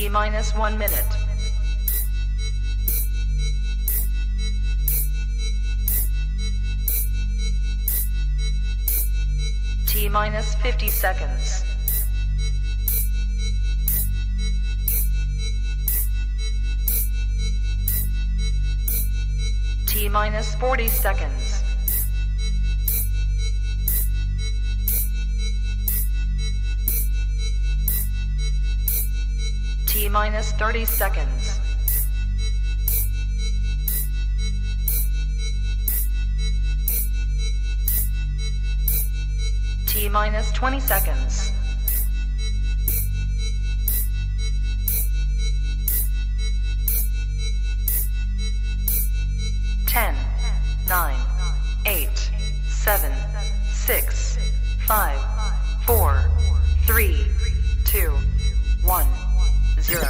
T-minus 1 minute. T-minus 50 seconds. T-minus 40 seconds. T-minus 30 seconds. T-minus 20 seconds. Ten, 9, 8, 7, 6, 5, 4, 3, 2, 1, 0.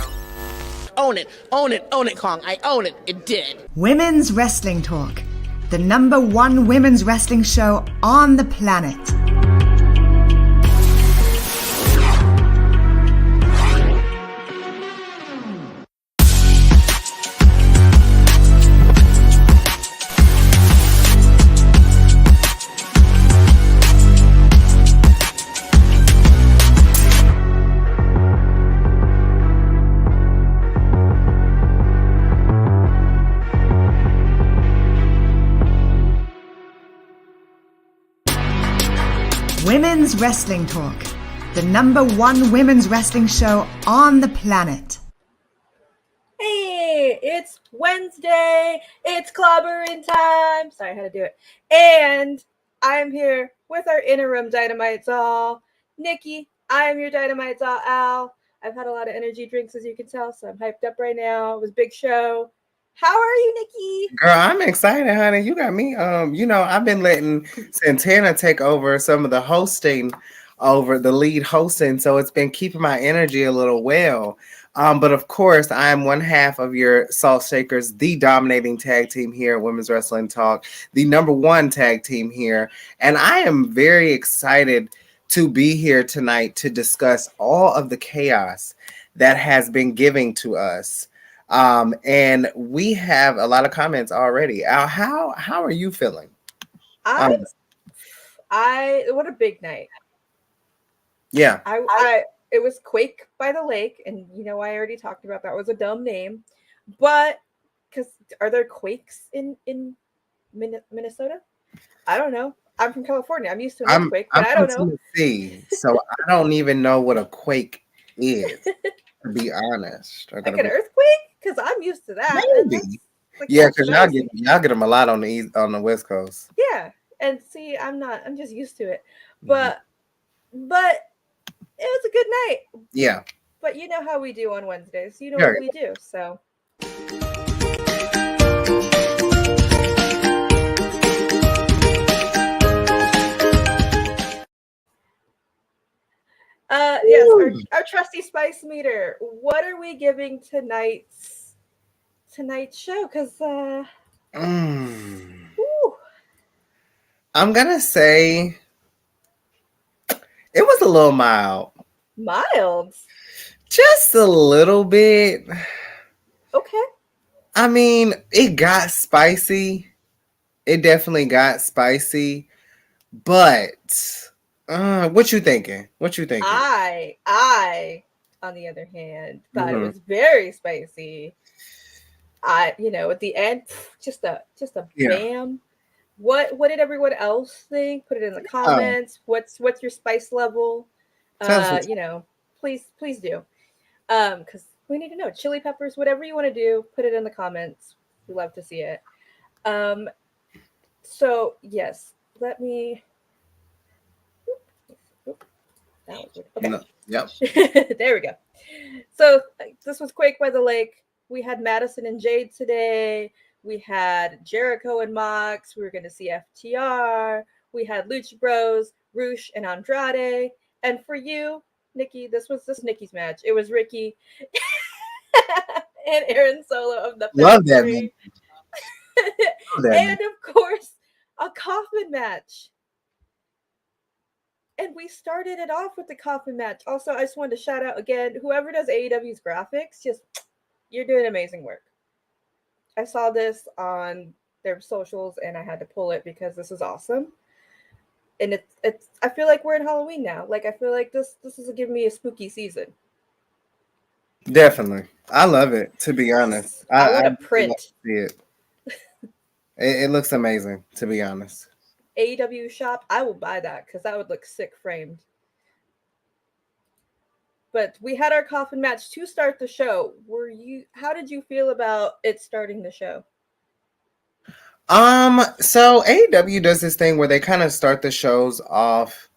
Own it, own it, own it, Kong. I own it. It did. Women's Wrestling Talk, the #1 women's wrestling show on the planet. Women's Wrestling Talk, the #1 women's wrestling show on the planet. Hey, it's Wednesday. It's clobbering time. Sorry, I had to do it. And I'm here with our interim Dynamite doll, Nickie. I am your Dynamite doll, Al. I've had a lot of energy drinks, as you can tell, so I'm hyped up right now. It was a big show. How are you, Nickie? Girl, I'm excited, honey. You got me. I've been letting Santana take over some of the hosting, over the lead hosting, so it's been keeping my energy a little well. But of course, I am one half of your Salt Shakers, the dominating tag team here at Women's Wrestling Talk, the #1 tag team here, and I am very excited to be here tonight to discuss all of the chaos that has been given to us. And we have a lot of comments already. Al, how are you feeling? What a big night. Yeah. It was Quake by the Lake, and I already talked about that was a dumb name, but because are there Quakes in Minnesota? I don't know. I'm from California. I'm used to an earthquake, but I don't know. Tennessee, so I don't even know what a quake is, to be honest. Like an earthquake? Because I'm used to that. Maybe. Yeah, because y'all get them a lot on the West Coast. Yeah, and see, I'm just used to it. But it was a good night. Yeah. But you know how we do on Wednesdays. You know what we do. So. Yes, our trusty spice meter. What are we giving tonight's show? Because I'm gonna say it was a little mild. Mild? Just a little bit. Okay. I mean, it got spicy. It definitely got spicy. But what you thinking? I, on the other hand, thought it was very spicy. At the end, just a bam. What did everyone else think? Put it in the comments. What's your spice level? Please do. Because we need to know. Chili peppers, whatever you want to do, put it in the comments. We love to see it. So yes, let me. Okay. No. Yep. There we go. So this was Quake by the Lake. We had Madison and Jade today. We had Jericho and Mox. We were going to see FTR. We had Lucha Bros, Roosh, and Andrade. And for you, Nickie, this was Nickie's match. It was Ricky and Aaron Solo of the Love that man. And of course, a Coffin match. And we started it off with the Coffin Match. Also, I just wanted to shout out again, whoever does AEW's graphics, just you're doing amazing work. I saw this on their socials and I had to pull it because this is awesome. And it's I feel like we're in Halloween now. Like I feel like this is giving me a spooky season. Definitely. I love it, to be honest. I want I to print. love to see it. It looks amazing, to be honest. AEW shop, I will buy that because that would look sick framed. But we had our Coffin Match to start the show. How did you feel about it starting the show? So AEW does this thing where they kind of start the shows off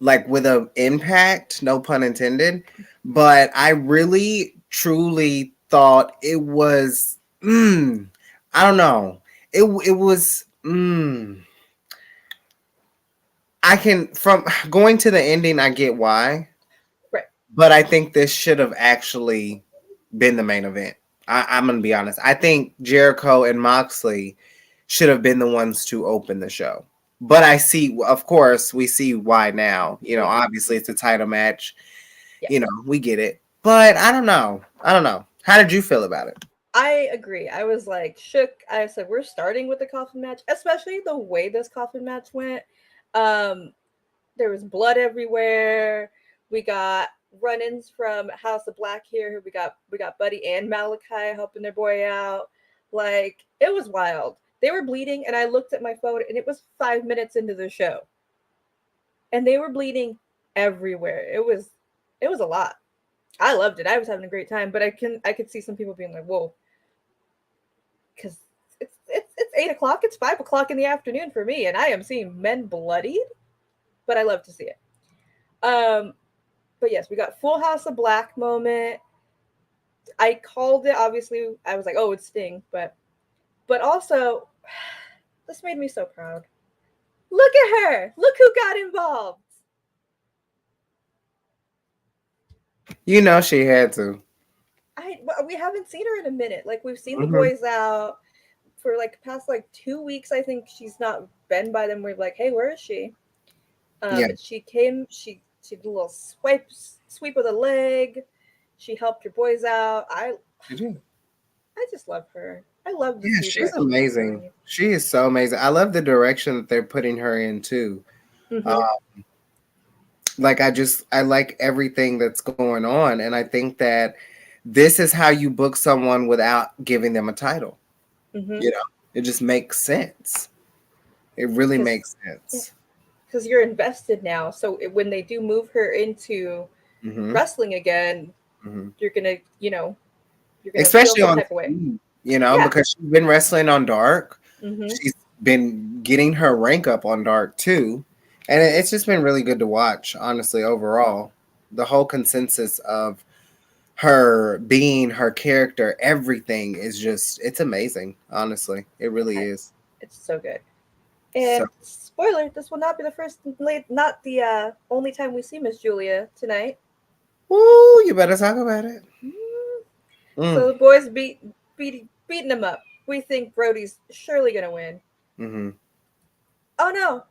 like with an impact, no pun intended. But I really truly thought it was I don't know. It was I can, from going to the ending, I get why. Right. But I think this should have actually been the main event. I'm going to be honest. I think Jericho and Moxley should have been the ones to open the show. But I see, of course, we see why now. You know, obviously it's a title match. Yeah. You know, we get it. But I don't know. How did you feel about it? I agree. I was like shook. I said, we're starting with the Coffin Match, especially the way this Coffin Match went. There was blood everywhere. We got run-ins from House of Black here. We got Buddy and Malachi helping their boy out. Like, it was wild. They were bleeding, and I looked at my phone, and it was 5 minutes into the show. And they were bleeding everywhere. It was a lot. I loved it. I was having a great time, but I could see some people being like, whoa. Because it's 8 o'clock, it's 5 o'clock in the afternoon for me, and I am seeing men bloodied, but I love to see it. But yes, we got full House of Black moment. I called it, obviously. I was like, oh, it's Sting, but also, this made me so proud. Look at her. Look who got involved. You know she had to. We haven't seen her in a minute. Like, we've seen the boys out for like past like 2 weeks. I think she's not been by them. We're like, hey, where is she? But she came. She did a little sweep of the leg. She helped your boys out. I just love her. I love this. Yeah, she's amazing. She is so amazing. I love the direction that they're putting her in too. Like I like everything that's going on, and I think that this is how you book someone without giving them a title. You know, it just makes sense. It really makes sense. Because you're invested now. So when they do move her into wrestling again, you're gonna, especially on type of way. Because she's been wrestling on Dark. She's been getting her rank up on Dark too. And it's just been really good to watch, honestly, overall. The whole consensus of her being, her character, everything is just, it's amazing, honestly. It really is. It's so good. And spoiler, this will not be the only time we see Miss Julia tonight. Ooh, you better talk about it. So the boys beating him up. We think Brody's surely going to win. Oh, no.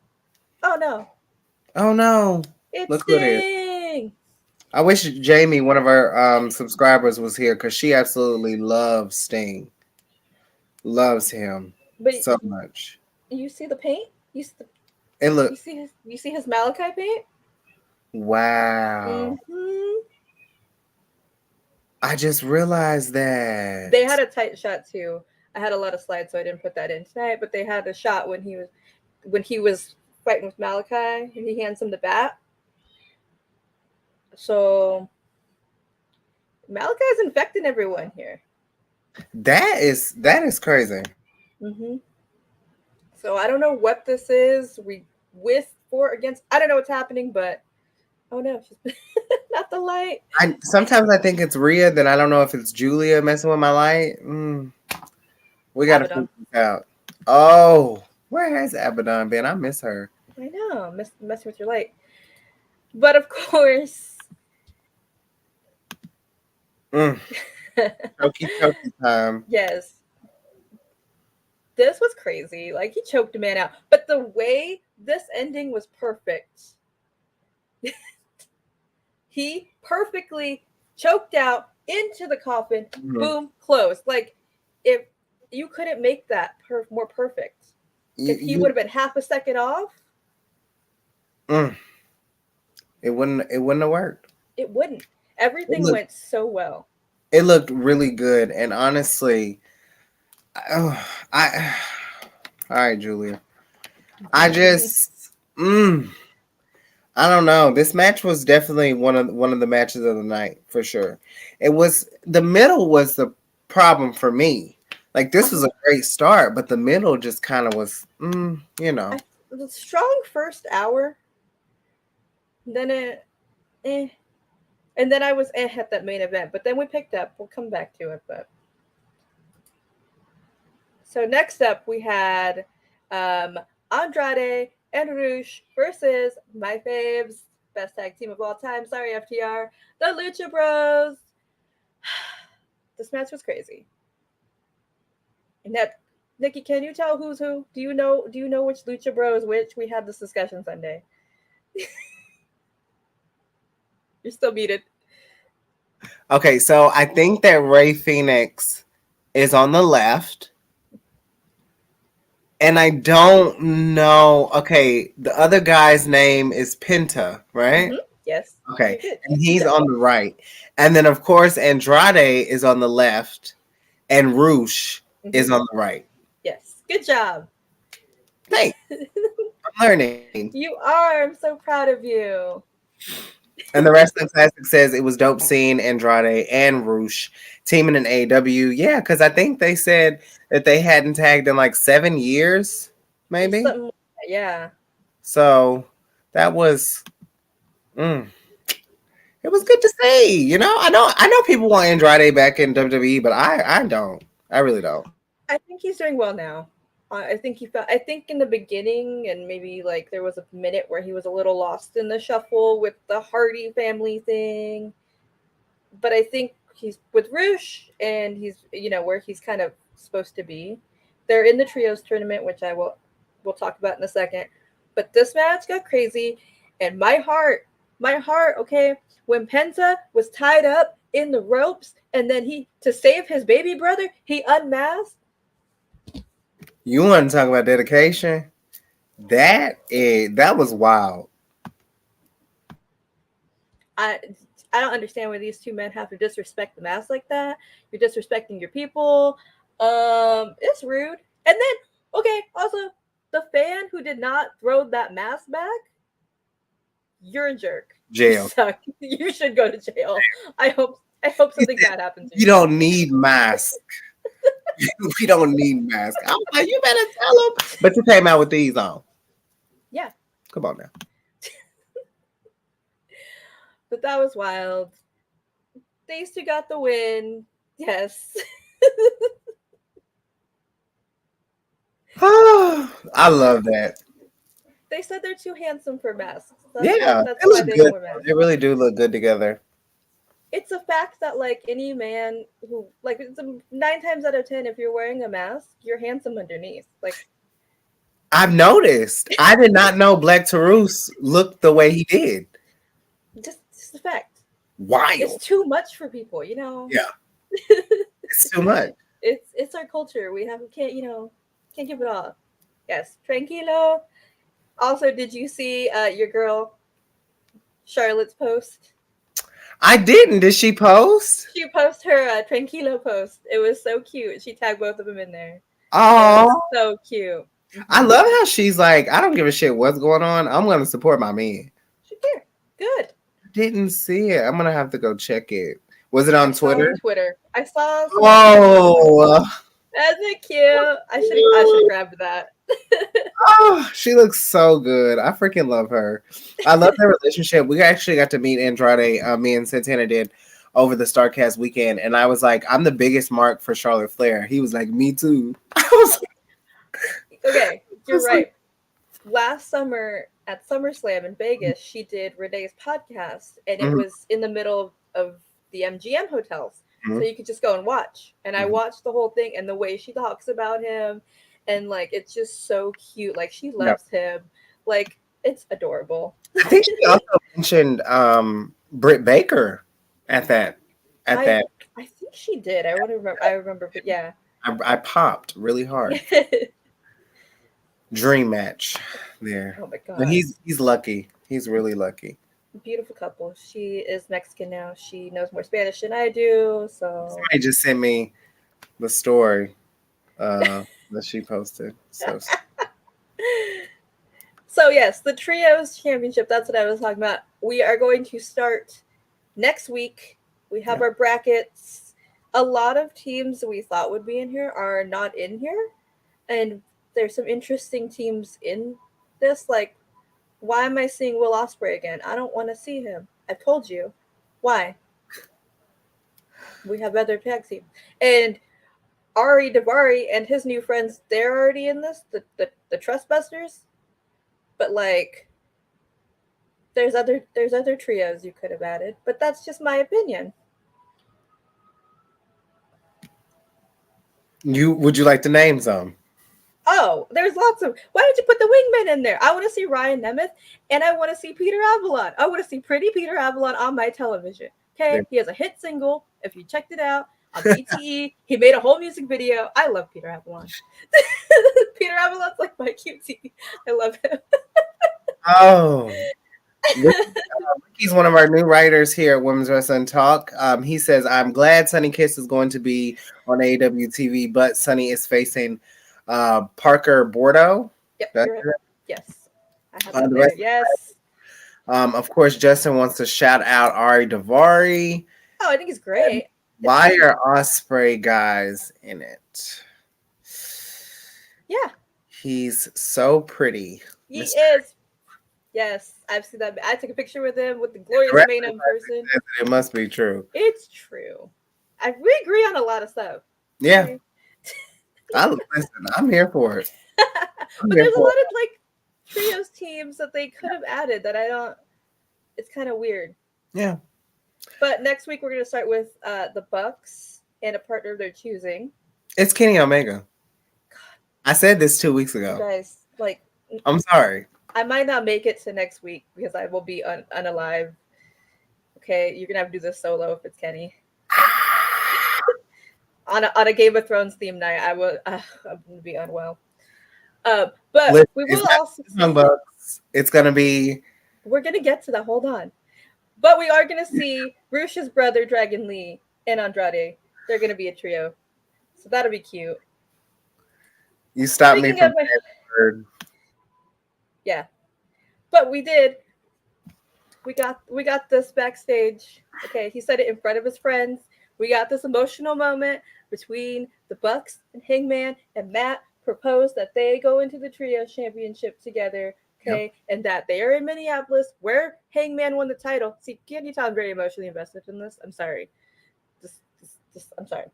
It's Look Sting. who it is. I wish Jamie, one of our subscribers, was here because she absolutely loves Sting. Loves him so much. You see the paint? You see his Malachi paint? Wow. I just realized that. They had a tight shot too. I had a lot of slides, so I didn't put that in tonight, but they had a shot when he was fighting with Malachi and he hands him the bat. So Malachi's infecting everyone here. That is crazy. So I don't know what this is. I don't know what's happening, but oh no, she's not the light. Sometimes I think it's Rhea, then I don't know if it's Julia messing with my light. We gotta figure this out. Oh, where has Abaddon been? I miss her. I know, messing with your light. But of course, choky time. Yes. This was crazy. Like, he choked a man out. But the way this ending was perfect. He perfectly choked out into the coffin, boom, closed. Like, if you couldn't make that more perfect. If he would have been half a second off, it wouldn't have worked. It wouldn't. Everything went so well. It looked really good, and honestly, all right, Julia. I just, I don't know. This match was definitely one of the matches of the night for sure. It was the middle was the problem for me. Like, this was a great start, but the middle just kind of was, The strong first hour. Then and then I was at that main event, but then we picked up. We'll come back to it, but so next up we had Andrade and Rush versus my faves, best tag team of all time. Sorry, FTR, the Lucha Bros. This match was crazy. And that, Nickie, can you tell who's who? Do you know which Lucha Bro is which? We had this discussion Sunday. You're still muted. Okay, so I think that Rey Fenix is on the left. And I don't know. Okay, the other guy's name is Penta, right? Mm-hmm. Yes. Okay, and he's on the right. And then, of course, Andrade is on the left. And Rush is on the right. Yes. Good job. Thanks. I'm learning. You are. I'm so proud of you. And the Wrestling Classic says it was dope seeing Andrade and Rush teaming in AEW. Yeah, because I think they said that they hadn't tagged in like 7 years, maybe. Something like that, yeah. So that was, it was good to see. You know, I know people want Andrade back in WWE, but I don't. I really don't. I think he's doing well now. I think in the beginning, and maybe like there was a minute where he was a little lost in the shuffle with the Hardy family thing. But I think he's with Rush, and he's, where he's kind of supposed to be. They're in the trios tournament, which we'll talk about in a second. But this match got crazy, and my heart, okay, when Penta was tied up in the ropes, and then to save his baby brother, he unmasked. You want to talk about dedication? That was wild. I don't understand why these two men have to disrespect the mask like that. You're disrespecting your people. It's rude. And then, okay, also the fan who did not throw that mask back, you're a jerk. Jail. You suck. You should go to jail. I hope something bad happens to you. You don't need mask. We don't need masks. I'm like, you better tell them. But you came out with these on. Yeah. Come on now. But that was wild. These two got the win. Yes. I love that. They said they're too handsome for masks. That's it was good. They really do look good together. It's a fact that, like, any man who, like, 9 times out of 10, if you're wearing a mask, you're handsome underneath. Like, I've noticed. I did not know Black Taurus looked the way he did. Just a fact. Wild. It's too much for people, you know. Yeah. It's too much. It's our culture. Can't give it all. Yes, tranquilo. Also, did you see your girl Charlotte's post? I didn't. Did she post? She posted her tranquilo post. It was so cute. She tagged both of them in there. Oh, so cute. I love how she's like, I don't give a shit what's going on. I'm going to support my men. She did. Good. Didn't see it. I'm going to have to go check it. Was it on Twitter? On Twitter. I saw. Whoa. Isn't it cute? I should grab that. Oh, she looks so good. I freaking love her. I love their relationship. We actually got to meet Andrade. Me and Santana did over the StarCast weekend, and I was like, I'm the biggest mark for Charlotte Flair. He was like, me too. I was like, okay, you're right. Last summer at SummerSlam in Vegas, she did Renee's podcast, and it was in the middle of the MGM hotels. So you could just go and watch. And I watched the whole thing, and the way she talks about him, and like, it's just so cute. Like, she loves him. Like, it's adorable. I think she also mentioned Britt Baker at that. I think she did. I remember, but yeah. I popped really hard. Dream match there. Oh my god. But he's lucky. He's really lucky. Beautiful couple. She is Mexican now. She knows more Spanish than I do. So somebody just sent me the story that she posted. So yes, the Trios Championship, that's what I was talking about. We are going to start next week. We have our brackets. A lot of teams we thought would be in here are not in here. And there's some interesting teams in this. Like, why am I seeing Will Ospreay again? I don't want to see him. I've told you. Why? We have other tag teams. And Ari Daivari and his new friends, they're already in this, the Trustbusters. But like, there's other trios you could have added, but that's just my opinion. Would you like to name some? Oh, there's lots of. Why don't you put the wingmen in there? I want to see Ryan Nemeth, and I want to see Peter Avalon. I want to see pretty Peter Avalon on my television. Okay, he has a hit single. If you checked it out on BTE, he made a whole music video. I love Peter Avalon. Peter Avalon's like my cutie. I love him. Oh, Ricky's one of our new writers here at Women's Wrestling Talk. He says, I'm glad Sunny Kiss is going to be on AEW TV, but Sunny is facing Parker Bordeaux. Yep, right. Yes. I have that there. Yes. Of course, Justin wants to shout out Ari Daivari. Oh, I think he's great. Why are Ospreay guys in it? Yeah. He's so pretty. He is. Yes, I've seen that. I took a picture with him with the glorious Mane in person. It must be true. It's true. We agree on a lot of stuff. Yeah. I'm here for it. But there's a lot of like trios teams that they could have added that I don't. It's kind of weird. Yeah. But next week we're going to start with the Bucks and a partner of their choosing. It's Kenny Omega. God. I said this 2 weeks ago. You guys, like, I'm sorry. I might not make it to next week because I will be unalive. Okay, you're gonna have to do this solo if it's Kenny. on a Game of Thrones theme night, I'm gonna be unwell. But we will also. It's gonna be. We're gonna get to that. Hold on. But we are gonna see Rush's brother Dragon Lee and Andrade. They're gonna be a trio, so that'll be cute. You stopped me from. Yeah, but we did. We got this backstage. Okay, he said it in front of his friends. We got this emotional moment between the Bucks and Hangman, and Matt proposed that they go into the Trio Championship together. Okay, yep. And that they are in Minneapolis where Hangman won the title. See, can't you tell I'm very emotionally invested in this? I'm sorry. I'm sorry.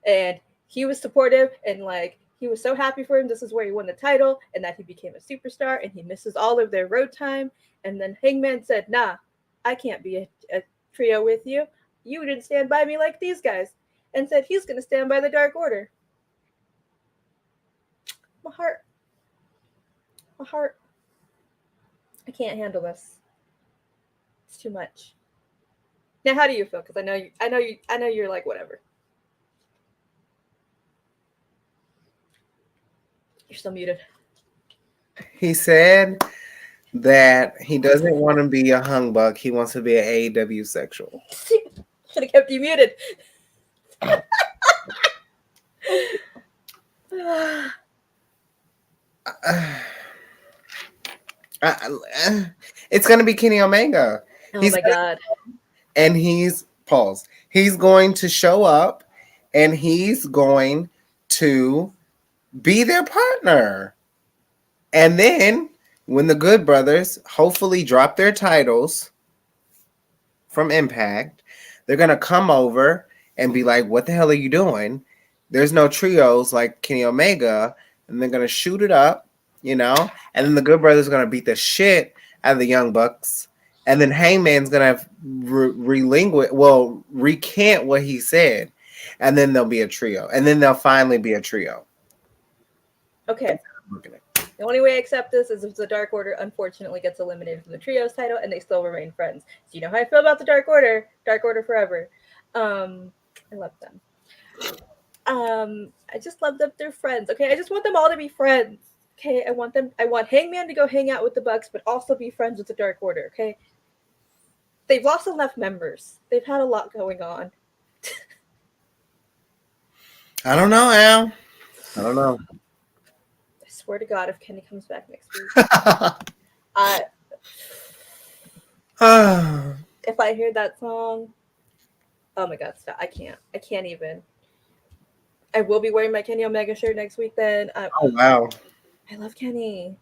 And he was supportive and like. He was so happy for him. This is where he won the title and that he became a superstar and he misses all of their road time. And then Hangman said, nah, I can't be a trio with you. You didn't stand by me like these guys. And said he's going to stand by the Dark Order. My heart. I can't handle this. It's too much. Now, how do you feel? Because I know you're like, whatever. You're still muted. He said that he doesn't want to be a hung buck. He wants to be an AEW sexual. Should have kept you muted. It's going to be Kenny Omega. Oh my God. And he's going to show up and he's going to be their partner. And then when the Good Brothers hopefully drop their titles from Impact, they're going to come over and be like, what the hell are you doing? There's no trios like Kenny Omega. And they're going to shoot it up, and then the Good Brothers are going to beat the shit out of the Young Bucks. And then Hangman's going to recant what he said. And then there'll be a trio. And then they'll finally be a trio. Okay. The only way I accept this is if the Dark Order unfortunately gets eliminated from the Trios title and they still remain friends. So you know how I feel about the Dark Order. Dark Order forever. I love them. I just love them. They're friends. Okay, I just want them all to be friends. Okay, I want Hangman to go hang out with the Bucks, but also be friends with the Dark Order. Okay, they've lost enough members. They've had a lot going on. I don't know, Al. I don't know. I swear to God, if Kenny comes back next week, if I hear that song, oh my God, stop! I can't even. I will be wearing my Kenny Omega shirt next week. Then. Oh wow! I love Kenny.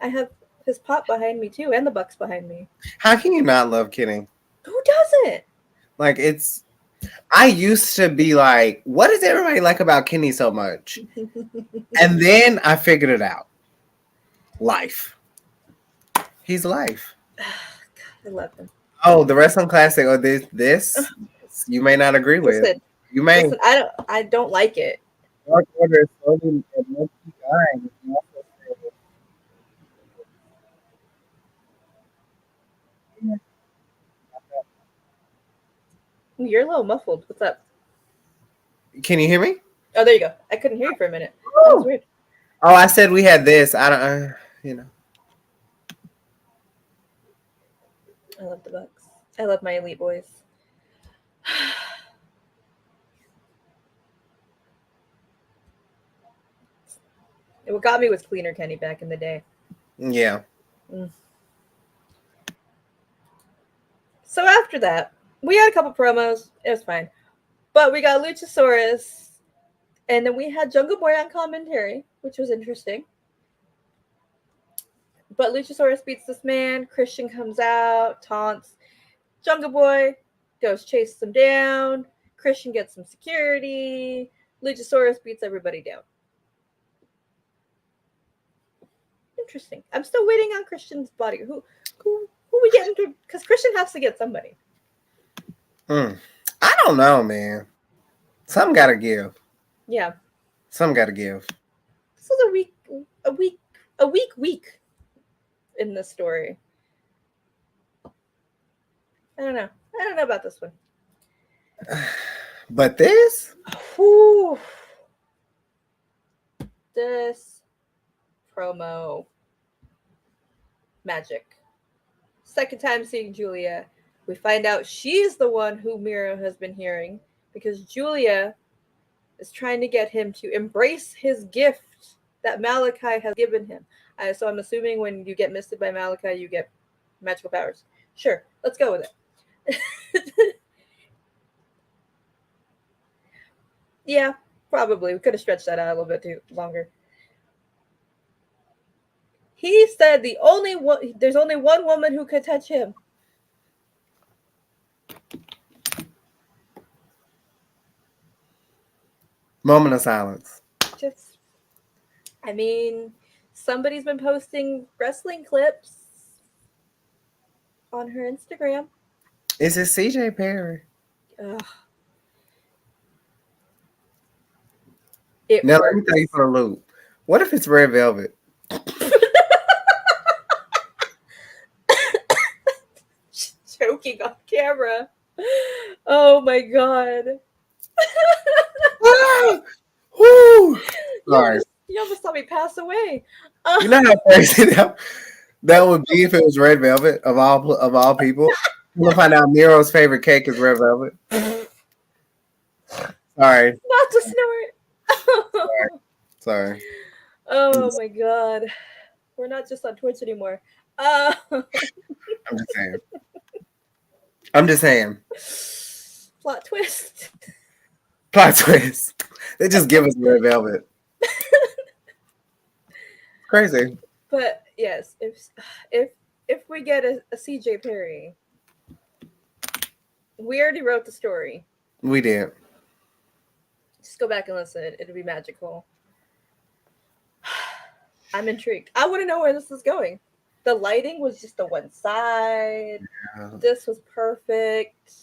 I have his pop behind me too, and the Bucks behind me. How can you not love Kenny? Who doesn't? Like it's. I used to be like, what does everybody like about Kenny so much? And then I figured it out. Life. He's life. God, I love him. Oh, the wrestling classic. Oh, this you may not agree with. Listen, You may. Listen, I don't like it. Dark Order is slowly a multi dying. You're a little muffled. What's up? Can you hear me? Oh, there you go. I couldn't hear you for a minute. That was weird. Oh, I said we had this. I don't, I love the Bucks. I love my Elite Boys. What got me was Cleaner Kenny back in the day. Yeah. So after that, we had a couple promos. It was fine. But we got Luchasaurus. And then we had Jungle Boy on commentary, which was interesting. But Luchasaurus beats this man. Christian comes out, taunts. Jungle Boy goes chases him down. Christian gets some security. Luchasaurus beats everybody down. Interesting. I'm still waiting on Christian's body. Who we getting to? Because Christian has to get somebody. I don't know, man. Some gotta give. Yeah. Some gotta give. This was a week in this story. I don't know. I don't know about this one. But this? Whew. This promo. Magic. Second time seeing Julia. We find out she's the one who Miro has been hearing because Julia is trying to get him to embrace his gift that Malachi has given him. So I'm assuming when you get misted by Malachi, you get magical powers. Sure, let's go with it. Yeah, probably. We could have stretched that out a little bit too longer. He said there's only one woman who could touch him. Moment of silence. Somebody's been posting wrestling clips on her Instagram. Is it CJ Perry? Ugh. Now let me tell you for a loop. What if it's Red Velvet? Choking on camera. Oh my God. Woo! Sorry. You almost saw me pass away. You know how crazy that would be if it was Red Velvet of all people. We'll find out Miro's favorite cake is Red Velvet. Sorry. Not to snort. Sorry. Oh my God. We're not just on Twitch anymore. I'm just saying. Plot twist. Plot twist. They just give us Red Velvet. Crazy. But yes, if we get a CJ Perry, we already wrote the story. We did. Just go back and listen. It'll be magical. I'm intrigued. I want to know where this is going. The lighting was just the one side. Yeah. This was perfect.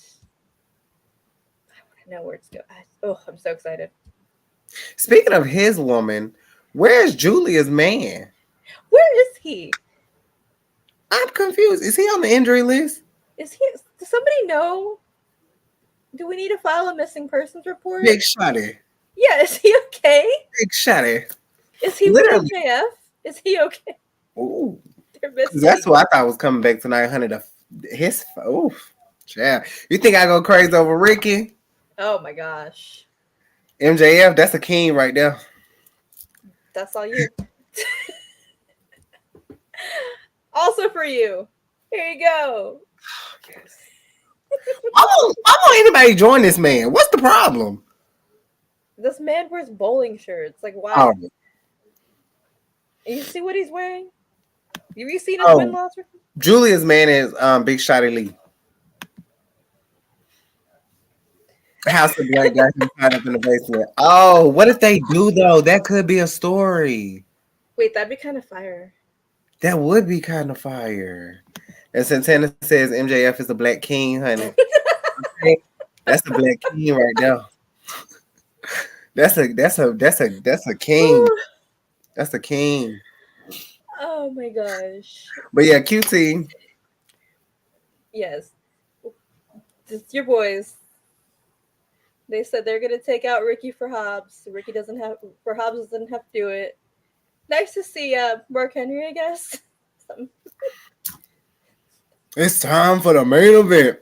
I want to know where it's going. Oh, I'm so excited. Speaking of his woman, Where's Julia's man? Where is he? I'm confused. Is he on the injury list? Is he? Does somebody know? Do we need to file a missing persons report? Big Shotty. Yeah, is he okay? Big Shotty. Is he Literally. with MJF? Is he okay? Ooh. They're missing. That's what I thought was coming back tonight. His oof. Yeah. You think I go crazy over Ricky? Oh my gosh. MJF, that's a king right there. That's all you. Also for you. Here you go. Yes. I want anybody to join this man. What's the problem? This man wears bowling shirts. Like, why? Oh. You see what he's wearing? Have you seen his win-loss record? Julia's man is Big Shotty Lee. House of Black guy who's tied up in the basement. Oh, what if they do though? That could be a story. Wait, that'd be kind of fire. That would be kind of fire. And Santana says MJF is a black king, honey. That's a black king right now. That's a king. That's a king. Oh my gosh. But yeah, QT. Yes. It's your boys. They said they're gonna take out Ricky for Hobbs. Hobbs doesn't have to do it. Nice to see Mark Henry, I guess. It's time for the main event.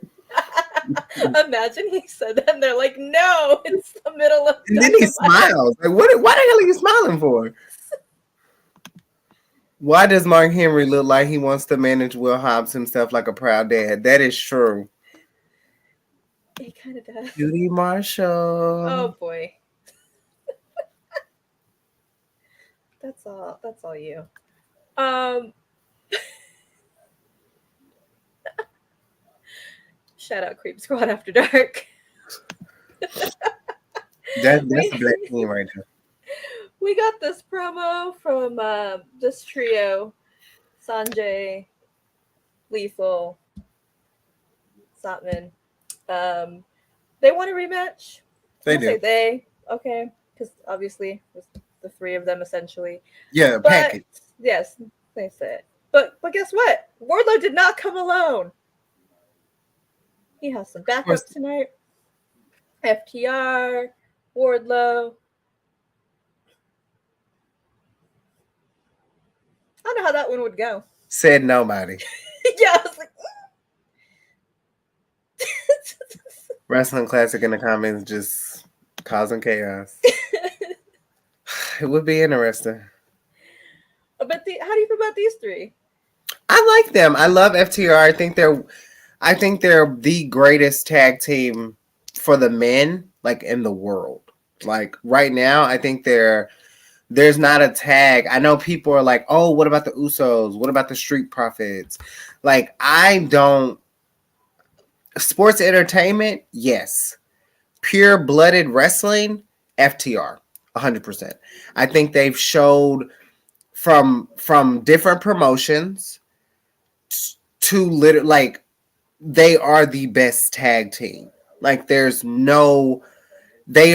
Imagine he said that and they're like, no, it's the middle of And then he smiles. Like, why the hell are you smiling for? Why does Mark Henry look like he wants to manage Will Hobbs himself like a proud dad? That is true. He kind of does. Judy Marshall. Oh boy. That's all you. Shout out Creep Squad After Dark. That's a black team right there. We got this promo from this trio: Sanjay, Lethal, Satman. They want a rematch. They do. They okay, because obviously it's the three of them essentially. Yeah, but, package. Yes, they said. But guess what? Wardlow did not come alone. He has some backups tonight. FTR, Wardlow. I don't know how that one would go. Said nobody. Yeah, I was like, Wrestling Classic in the comments just causing chaos. It would be interesting. but how do you feel about these three? I like them. I love FTR. I think they're the greatest tag team for the men, like in the world. Like right now, I think there's not a tag. I know people are like, oh, what about the Usos? What about the Street Profits? Like, sports entertainment, yes. Pure-blooded wrestling, FTR, 100%. I think they've showed from different promotions to like they are the best tag team. Like they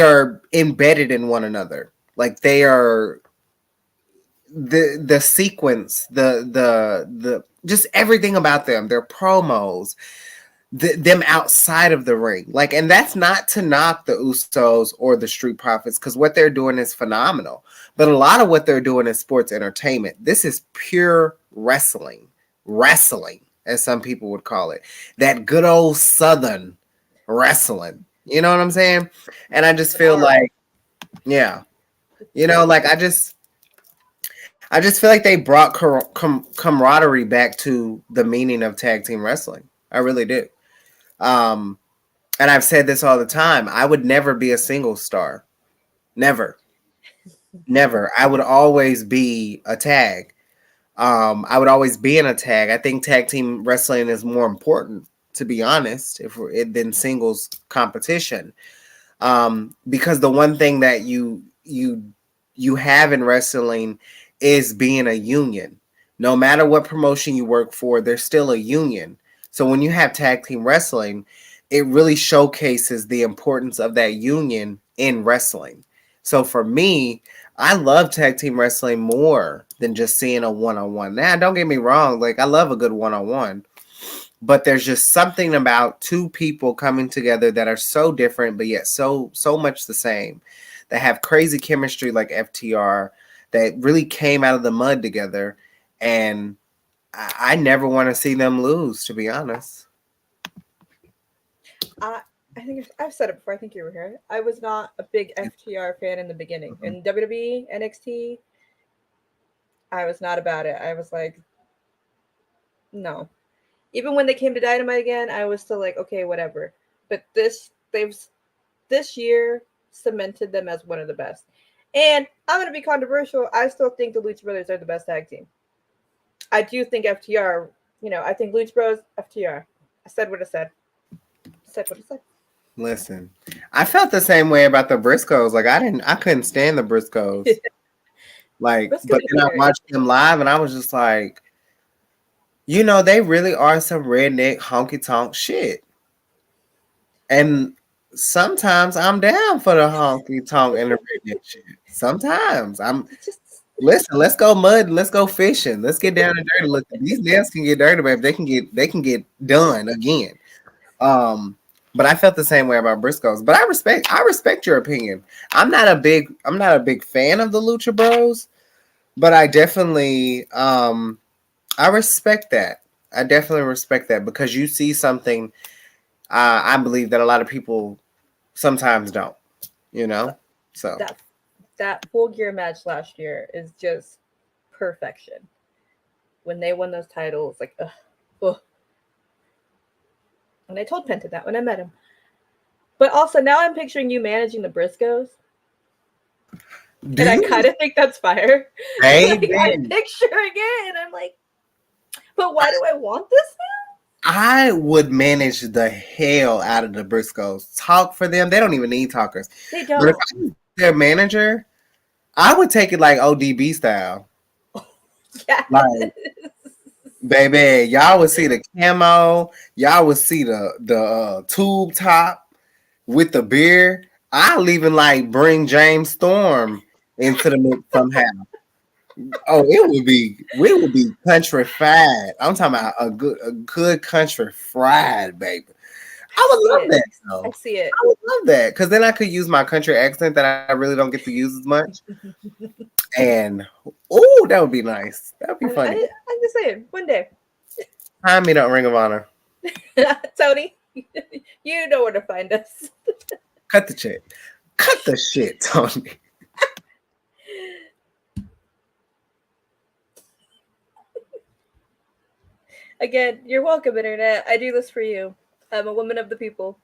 are embedded in one another. Like they are the sequence, the just everything about them, their promos, them outside of the ring. Like, and that's not to knock the Usos or the Street Profits, because what they're doing is phenomenal. But a lot of what they're doing is sports entertainment. This is pure wrestling, as some people would call it. That good old Southern wrestling. You know what I'm saying? And I just feel like, yeah. You know, like I just feel like they brought camaraderie back to the meaning of tag team wrestling. I really do. And I've said this all the time. I would never be a single star. Never. I would always be a tag. I would always be in a tag. I think tag team wrestling is more important, to be honest, than singles competition. Because the one thing that you have in wrestling is being a union. No matter what promotion you work for, there's still a union. So when you have tag team wrestling, it really showcases the importance of that union in wrestling. So for me, I love tag team wrestling more than just seeing a one-on-one. Now, don't get me wrong. Like, I love a good one-on-one. But there's just something about two people coming together that are so different, but yet so much the same. That have crazy chemistry like FTR, that really came out of the mud together. And I never want to see them lose, to be honest. I think I've said it before. I think you were here. I was not a big FTR fan in the beginning. In WWE, NXT, I was not about it. I was like, no. Even when they came to Dynamite again, I was still like, okay, whatever. But this year cemented them as one of the best. And I'm gonna be controversial. I still think the Lucha Brothers are the best tag team. I do think FTR, I think Lucha Bros, FTR. I said what I said. Listen, I felt the same way about the Briscoes. Like I couldn't stand the Briscoes. Like, but then I watched them live and I was just like, they really are some redneck honky tonk shit. And sometimes I'm down for the honky tonk and the redneck shit. Sometimes listen, let's go mud and let's go fishing. Let's get down and dirty. Look, these nails can get dirty, baby. They can get done again. But I felt the same way about Briscoes. But I respect your opinion. I'm not a big fan of the Lucha Bros, but I definitely I respect that. I definitely respect that because you see something I believe that a lot of people sometimes don't, So that Full Gear match last year is just perfection. When they won those titles, like, ugh. And I told Penta that when I met him. But also now I'm picturing you managing the Briscoes. And I kind of think that's fire. I'm picturing it, and I'm like, but why do I want this now? I would manage the hell out of the Briscoes. Talk for them. They don't even need talkers. They don't. But if I was their manager, I would take it like ODB style. Yeah. Like, baby, y'all would see the camo. Y'all would see the tube top with the beer. I'll even bring James Storm into the mix somehow. Oh, we would be country fried. I'm talking about a good country fried, baby. I would love that. Though. I see it. I would love that because then I could use my country accent that I really don't get to use as much. And that would be nice. That would be funny. I'm just saying, one day. Time me up, Ring of Honor. Tony, you know where to find us. Cut the check. Cut the shit, Tony. Again, you're welcome, Internet. I do this for you. I'm a woman of the people.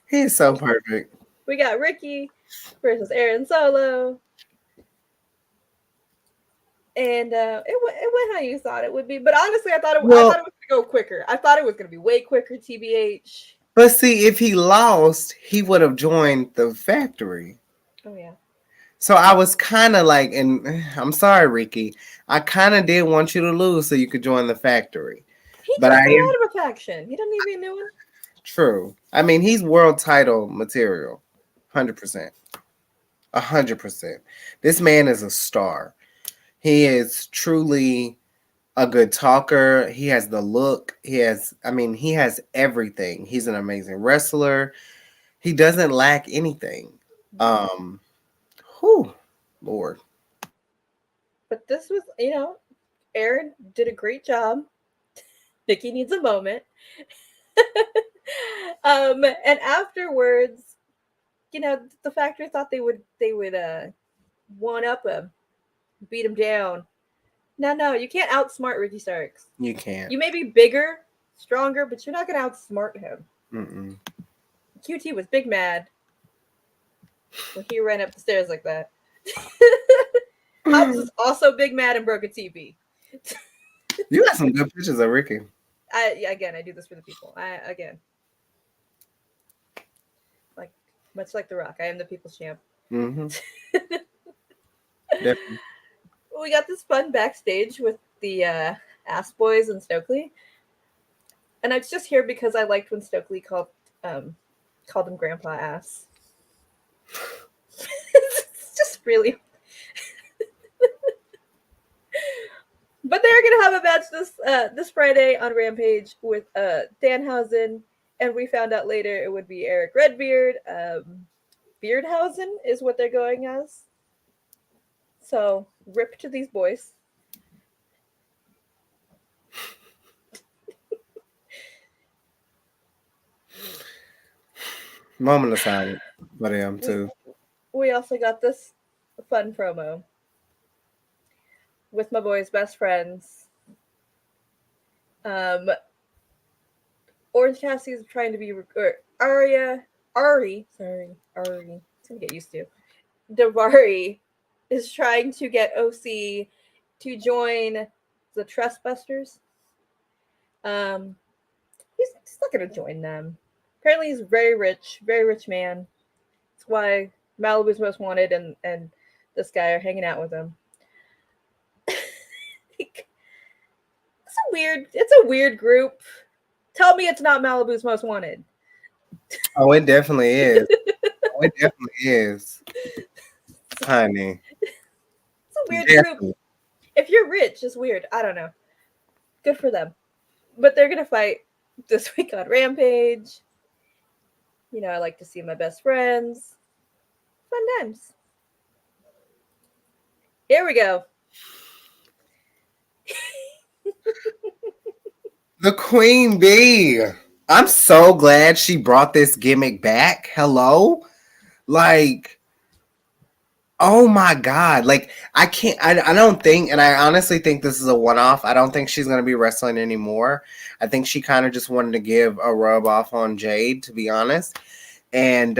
He's so perfect. We got Ricky versus Aaron Solo. And it went how you thought it would be. But honestly, I thought it was going to go quicker. I thought it was going to be way quicker, TBH. But see, if he lost, he would have joined the factory. Oh, yeah. So I was kind of like, and I'm sorry, Ricky, I kind of did want you to lose so you could join the factory. He just got out of a faction. He doesn't need to be a new one. True. I mean, he's world title material. 100%. 100%. This man is a star. He is truly a good talker. He has the look. He has everything. He's an amazing wrestler. He doesn't lack anything. Lord. But this was, Aaron did a great job. Nickie needs a moment. And afterwards, the factory thought they would one up him, beat him down. No, you can't outsmart Ricky Starks. You can't. You may be bigger, stronger, but you're not gonna outsmart him. Mm-mm. QT was big mad when he ran up the stairs like that. I was also big mad and broke a TV. You got some good pictures of Ricky. I do this for the people. Much like The Rock, I am the people's champ. Mm-hmm. Definitely. We got this fun backstage with the Ass Boys and Stokely. And I was just here because I liked when Stokely called called him grandpa ass. It's just really. But they're gonna have a match this Friday on Rampage with Danhausen, and we found out later it would be Eric Redbeard. Beardhausen is what they're going as. So rip to these boys. Moment of silence. But I am too. We also got this fun promo with my boys' best friends. Orange Cassidy is trying to be Ari. It's gonna get used to. Davari is trying to get OC to join the Trustbusters. He's not gonna join them. Apparently, he's very rich man. That's why Malibu's Most Wanted and this guy are hanging out with him. It's a weird group. Tell me it's not Malibu's Most Wanted. Oh, it definitely is. It definitely is. Honey. It's a weird group. If you're rich, it's weird. I don't know. Good for them. But they're gonna fight this week on Rampage. You know, I like to see my best friends. Fun times. Here we go. The Queen Bee. I'm so glad she brought this gimmick back. Hello? Like, oh my God. Like, I don't think, and I honestly think this is a one-off. I don't think she's going to be wrestling anymore. I think she kind of just wanted to give a rub off on Jade, to be honest. And,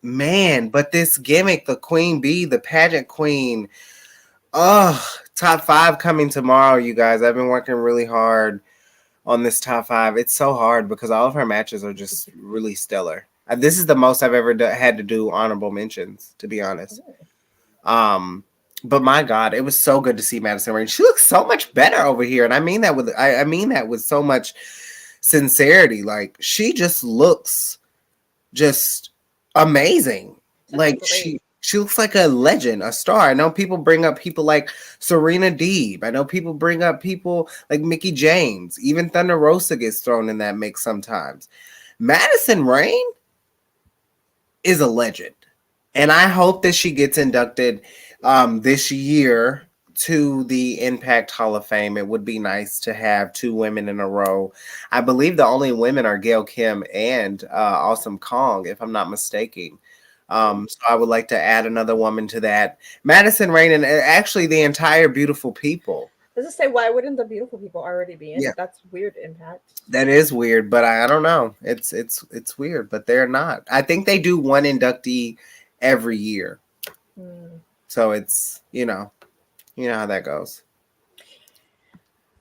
man, but this gimmick, the Queen Bee, the pageant queen, top 5 coming tomorrow, you guys. I've been working really hard on this top 5. It's so hard because all of her matches are just really stellar. This is the most I've ever had to do honorable mentions, to be honest. But my God, it was so good to see Madison Rayne. She looks so much better over here, and I mean that with so much sincerity. Like, she just looks just amazing. Like, she looks like a legend, a star. I know people bring up people like Serena Deeb. I know people bring up people like Mickie James. Even Thunder Rosa gets thrown in that mix sometimes. Madison Rayne is a legend. And I hope that she gets inducted this year to the Impact Hall of Fame. It would be nice to have 2 women in a row. I believe the only women are Gail Kim and Awesome Kong, if I'm not mistaken. So I would like to add another woman to that. Madison Rayne and actually the entire Beautiful People. Does it say why wouldn't the Beautiful People already be in? Yeah. That's weird. Impact. That is weird, but I don't know. It's weird, but they're not. I think they do one inductee every year. So it's, you know how that goes.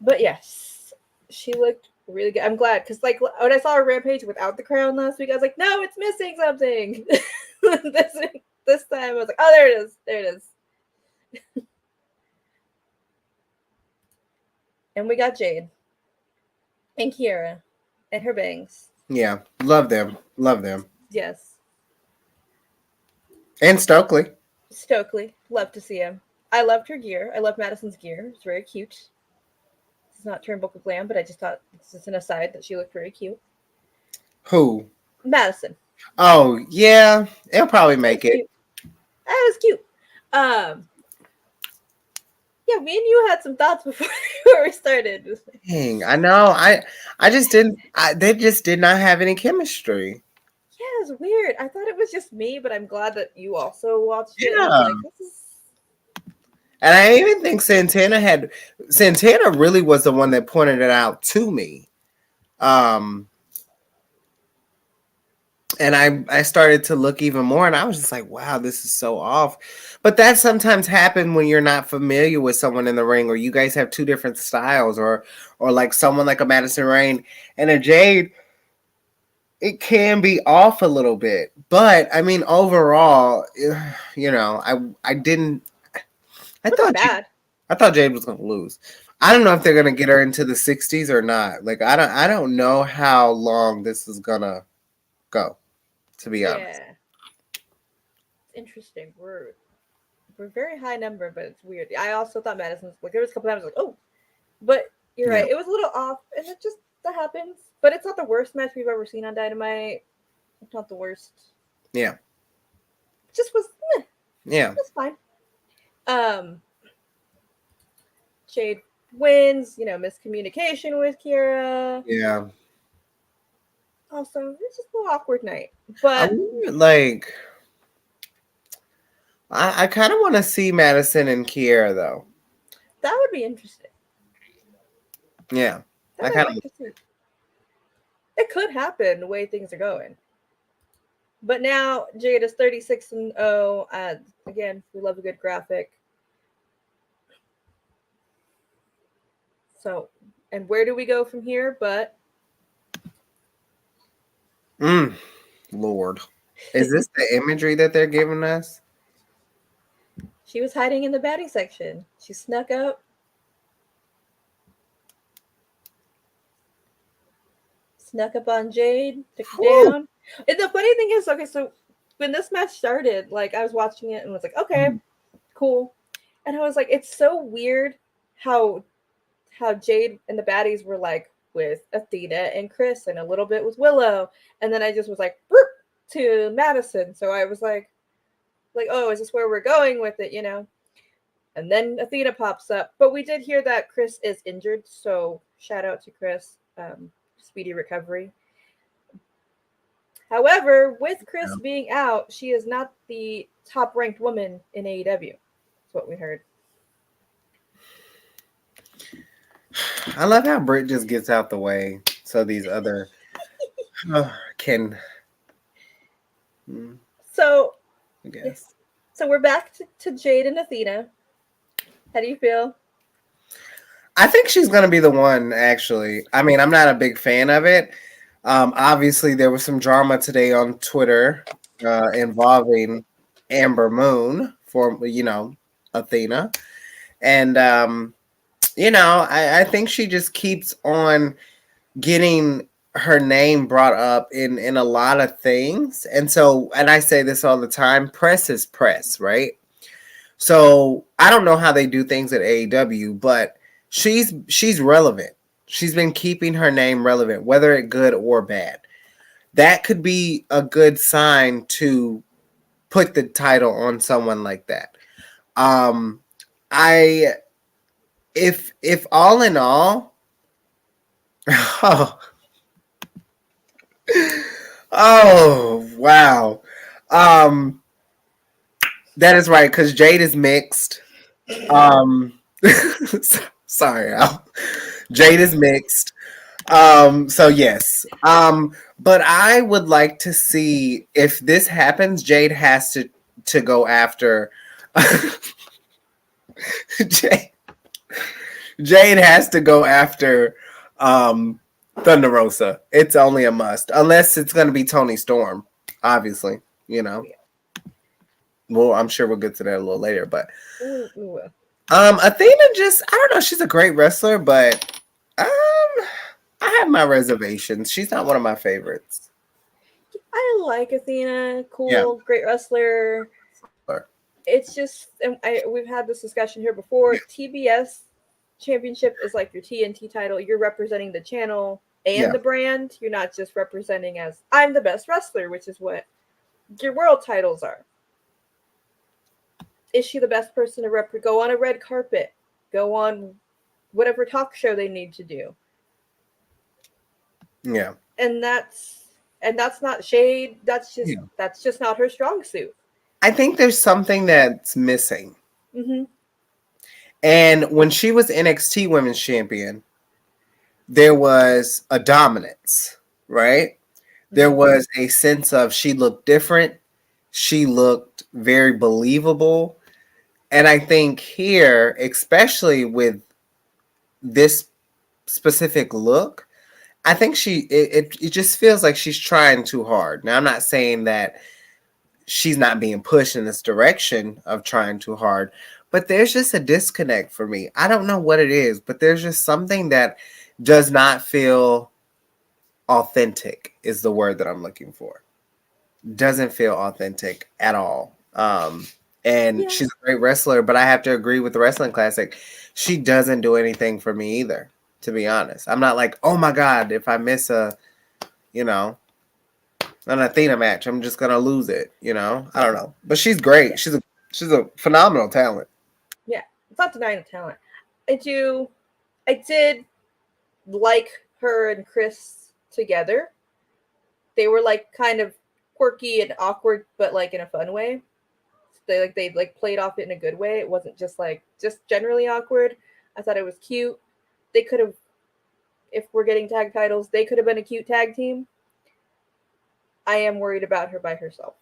But yes, she looked really good. I'm glad because like when I saw her Rampage without the crown last week, I was like, no, it's missing something. this time I was like, oh, there it is. And we got Jade and Kiera and her bangs. Yeah, love them. Yes. And Stokely, love to see him. I loved her gear. I love Madison's gear. It's very cute. It's not Turnbuckle Glam, but I just thought it's just an aside that she looked very cute. Who? Madison. Oh, yeah. It'll probably make it. That was cute. Yeah, me and you had some thoughts before we started. Dang, I know. I just didn't. They just did not have any chemistry. Yeah, it's weird. I thought it was just me, but I'm glad that you also watched it. Yeah. Like, this is... And I even think Santana really was the one that pointed it out to me. And I started to look even more, and I was just like, wow, this is so off. But that sometimes happens when you're not familiar with someone in the ring, or you guys have 2 different styles, or like someone like a Madison Rayne and a Jade. It can be off a little bit. But, I mean, overall, I thought Jade was going to lose. I don't know if they're going to get her into the 60s or not. Like, I don't know how long this is going to go. to be honest. Yeah. Interesting. We're very high number, but it's weird. I also thought Madison's like there was a couple times like, oh, but you're right. It was a little off, and that happens. But it's not the worst match we've ever seen on Dynamite. It's not the worst. Yeah. It just was. Yeah. It's fine. Jade wins. Miscommunication with Kira. Yeah. Also, it's just a little awkward night. But I kind of want to see Madison and Kiera though. That would be interesting. Yeah. It could happen the way things are going. But now Jade is 36-0. Again, we love a good graphic. So, and where do we go from here? But Lord, is this the imagery that they're giving us? She was hiding in the baddie section. She snuck up. Snuck up on Jade, took her down. And the funny thing is, okay, so when this match started, like I was watching it and was like, okay, cool. And I was like, it's so weird how Jade and the baddies were like with Athena and Chris and a little bit with Willow. And then I just was like, boop, to Madison. So I was like, oh, is this where we're going with it, And then Athena pops up. But we did hear that Chris is injured. So shout out to Chris. Speedy recovery. However, with Chris being out, she is not the top-ranked woman in AEW. That's what we heard. I love how Britt just gets out the way so these other can. So, I guess. So we're back to Jade and Athena. How do you feel? I think she's going to be the one, actually. I mean, I'm not a big fan of it. Obviously, there was some drama today on Twitter involving Amber Moon for, Athena. And, I think she just keeps on getting her name brought up in a lot of things. And I say this all the time, press is press, right? So I don't know how they do things at AEW, but she's relevant. She's been keeping her name relevant, whether it's good or bad. That could be a good sign to put the title on someone like that. If all in all, oh wow, that is right, because Jade is mixed. Sorry, Al. Jade is mixed. So yes. But I would like to see if this happens, Jade has to go after Jade has to go after Thunder Rosa. It's only a must. Unless it's gonna be Toni Storm, obviously, Well, I'm sure we'll get to that a little later, but Athena I don't know, she's a great wrestler, but I have my reservations. She's not one of my favorites. I like Athena, cool, great wrestler. It's just, we've had this discussion here before. TBS championship is like your TNT title. You're representing the channel and the brand. You're not just representing as I'm the best wrestler, which is what your world titles are. Is she the best person to go on a red carpet, go on whatever talk show they need to do? Yeah. And that's not shade. That's just not her strong suit. I think there's something that's missing. Mm-hmm. And when she was NXT Women's Champion, there was a dominance, right? Mm-hmm. There was a sense of she looked different. She looked very believable. And I think here, especially with this specific look, I think it just feels like she's trying too hard. Now, I'm not saying that she's not being pushed in this direction of trying too hard, but there's just a disconnect for me. I don't know what it is, but there's just something that does not feel authentic is the word that I'm looking for. doesn't feel authentic at all. And she's a great wrestler, but I have to agree with the Wrestling Classic. She doesn't do anything for me either, to be honest. I'm not like, oh my God, if I miss an Athena match, I'm just gonna lose it. I don't know, but she's great. She's a phenomenal talent. Yeah, it's not denying the talent. I did like her and Chris together. They were like kind of quirky and awkward, but like in a fun way. They played off it in a good way. It wasn't just generally awkward. I thought it was cute. They could have, if we're getting tag titles, they could have been a cute tag team. I am worried about her by herself.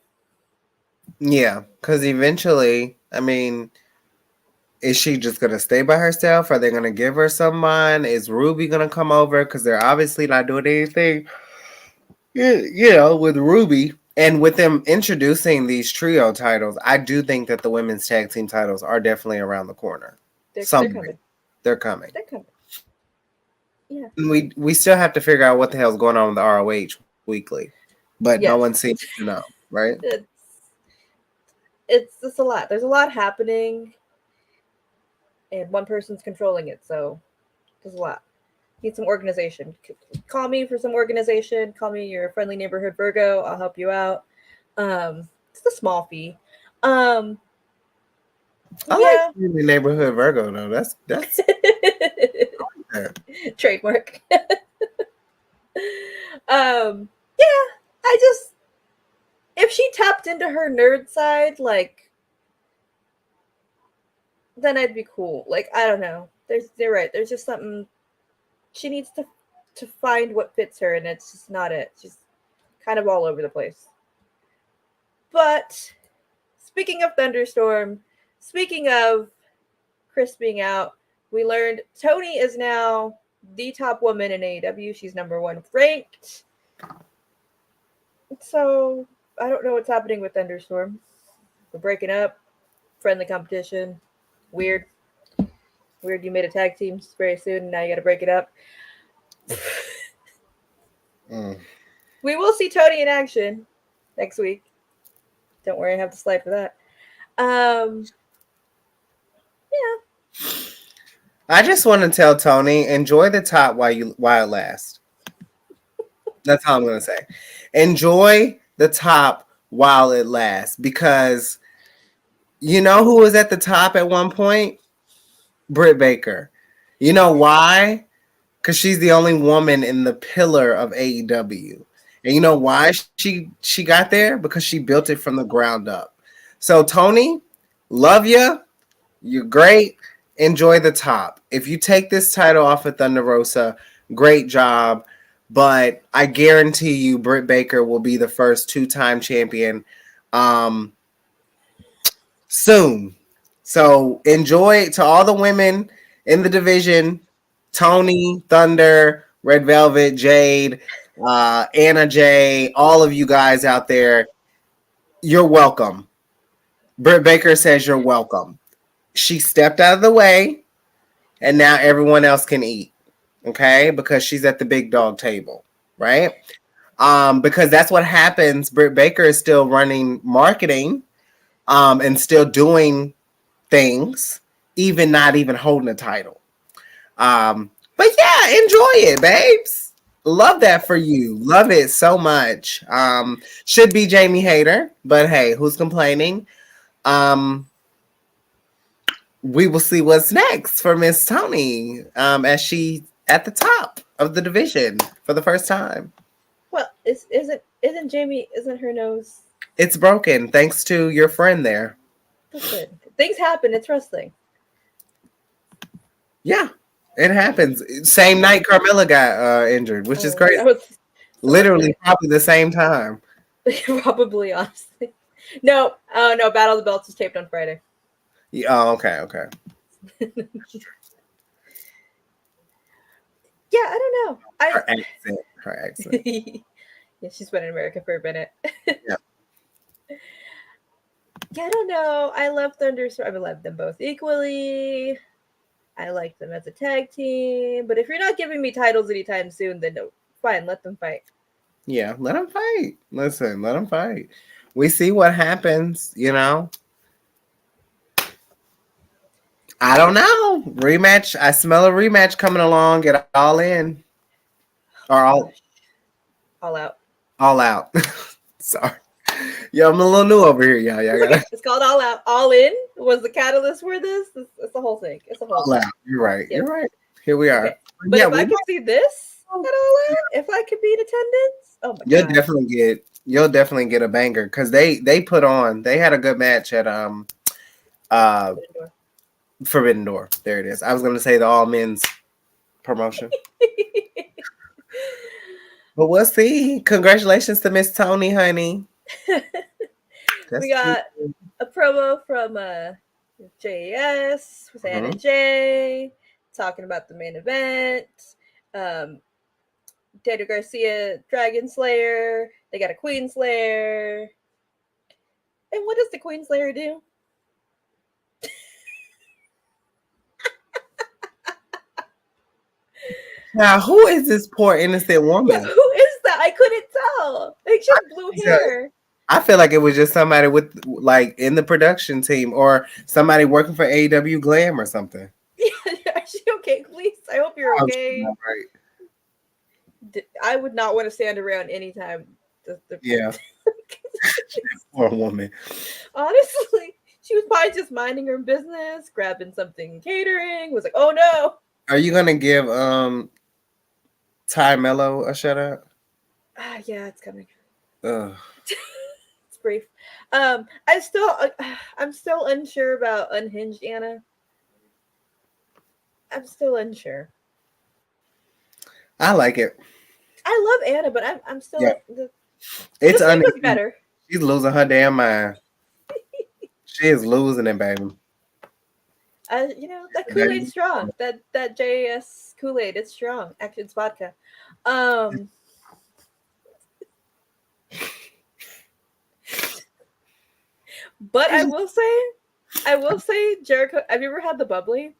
Yeah, because eventually, I mean, is she just going to stay by herself? Are they going to give her someone? Is Ruby going to come over? Because they're obviously not doing anything, with Ruby. And with them introducing these trio titles, I do think that the women's tag team titles are definitely around the corner. They're coming. They're coming. They're coming. Yeah. And we still have to figure out what the hell's going on with the ROH weekly. But no one seems to know, right? It's a lot. There's a lot happening. And one person's controlling it, so there's a lot. Need some organization. Call me for some organization. Call me your friendly neighborhood Virgo. I'll help you out. It's a small fee. I like friendly neighborhood Virgo though. That's trademark. I just, if she tapped into her nerd side, then I'd be cool. I don't know. They're right. There's just something she needs to find what fits her, and it's just not it. She's kind of all over the place. But speaking of Thunderstorm, speaking of Chris being out, we learned Toni is now the top woman in AEW. She's number 1 ranked. So I don't know what's happening with Thunderstorm. We're breaking up. Friendly competition. Weird you made a tag team very soon, and now you got to break it up. We will see Toni in action next week. Don't worry, I have the slide for that. I just want to tell Toni, enjoy the top while it lasts. That's all I'm going to say. Enjoy the top while it lasts, because you know who was at the top at one point? Britt Baker. You know why? Because she's the only woman in the pillar of AEW. And you know why she got there? Because she built it from the ground up. So Toni, love you. You're great. Enjoy the top. If you take this title off of Thunder Rosa, great job. But I guarantee you Britt Baker will be the first 2-time champion soon. So enjoy to all the women in the division, Toni, Thunder, Red Velvet, Jade, Anna J, all of you guys out there, you're welcome. Britt Baker says you're welcome. She stepped out of the way, and now everyone else can eat, okay? Because she's at the big dog table, right? Because that's what happens. Britt Baker is still running marketing and still doing things, not even holding a title. But yeah, enjoy it, babes. Love that for you. Love it so much. Should be Jamie Hayter, but hey, who's complaining? We will see what's next for Miss Toni as she at the top of the division for the first time. Well, isn't Jamie? Isn't her nose? It's broken thanks to your friend there. Listen, things happen. It's wrestling. Yeah, it happens. Same night Carmella got injured, which is crazy. Literally, probably the same time. Probably, honestly. No, Battle of the Belts is taped on Friday. Yeah, oh, okay. Yeah, I don't know. Her accent. Yeah, she's been in America for a minute. Yeah. Yeah, I don't know. I love Thunderstorm. I love them both equally. I like them as a tag team. But if you're not giving me titles anytime soon, then no, fine, let them fight. Yeah, let them fight. Listen, let them fight. We see what happens, you know. I don't know. Rematch. I smell a rematch coming along. Get all in. Or All out. all out. Sorry. Yeah, I'm a little new over here, y'all. Y'all gotta It's called All Out. All In was the catalyst for this. It's the whole thing. It's the whole all thing. out. You're right. Yep. You're right. Here we are. Okay. But Yeah, if I could see this at All Out, if I could be in attendance, oh my you'll god. definitely get a banger because they had a good match at uh Forbidden Door. There it is. I was gonna say the all men's promotion. But we'll see. Congratulations to Miss Tony, honey. We got a promo from JS with Anna J talking about the main event. Data Garcia, Dragon Slayer. They got a Queen Slayer. And what does the Queen Slayer do? Now, who is this poor innocent woman? Yeah, who is that? I couldn't tell. Like, she had blue hair. I feel like it was just somebody with like in the production team or somebody working for AEW Glam or something. Yeah, are she okay, please? I hope you're okay. Right. I would not want to stand around anytime. Yeah. Poor woman. Honestly, she was probably just minding her business, grabbing something catering, was like, oh no. Are you gonna give Ty Mello a shout out? Yeah, it's coming. Ugh. It's brief. I'm still unsure about Unhinged Anna. I'm still unsure. I like it. I love Anna, but I'm still it's was better. She's losing her damn mind. She is losing it, baby. That Kool-Aid's strong. That JS Kool-Aid, it's strong. Actually, it's vodka. But I will say, Jericho. Have you ever had the bubbly?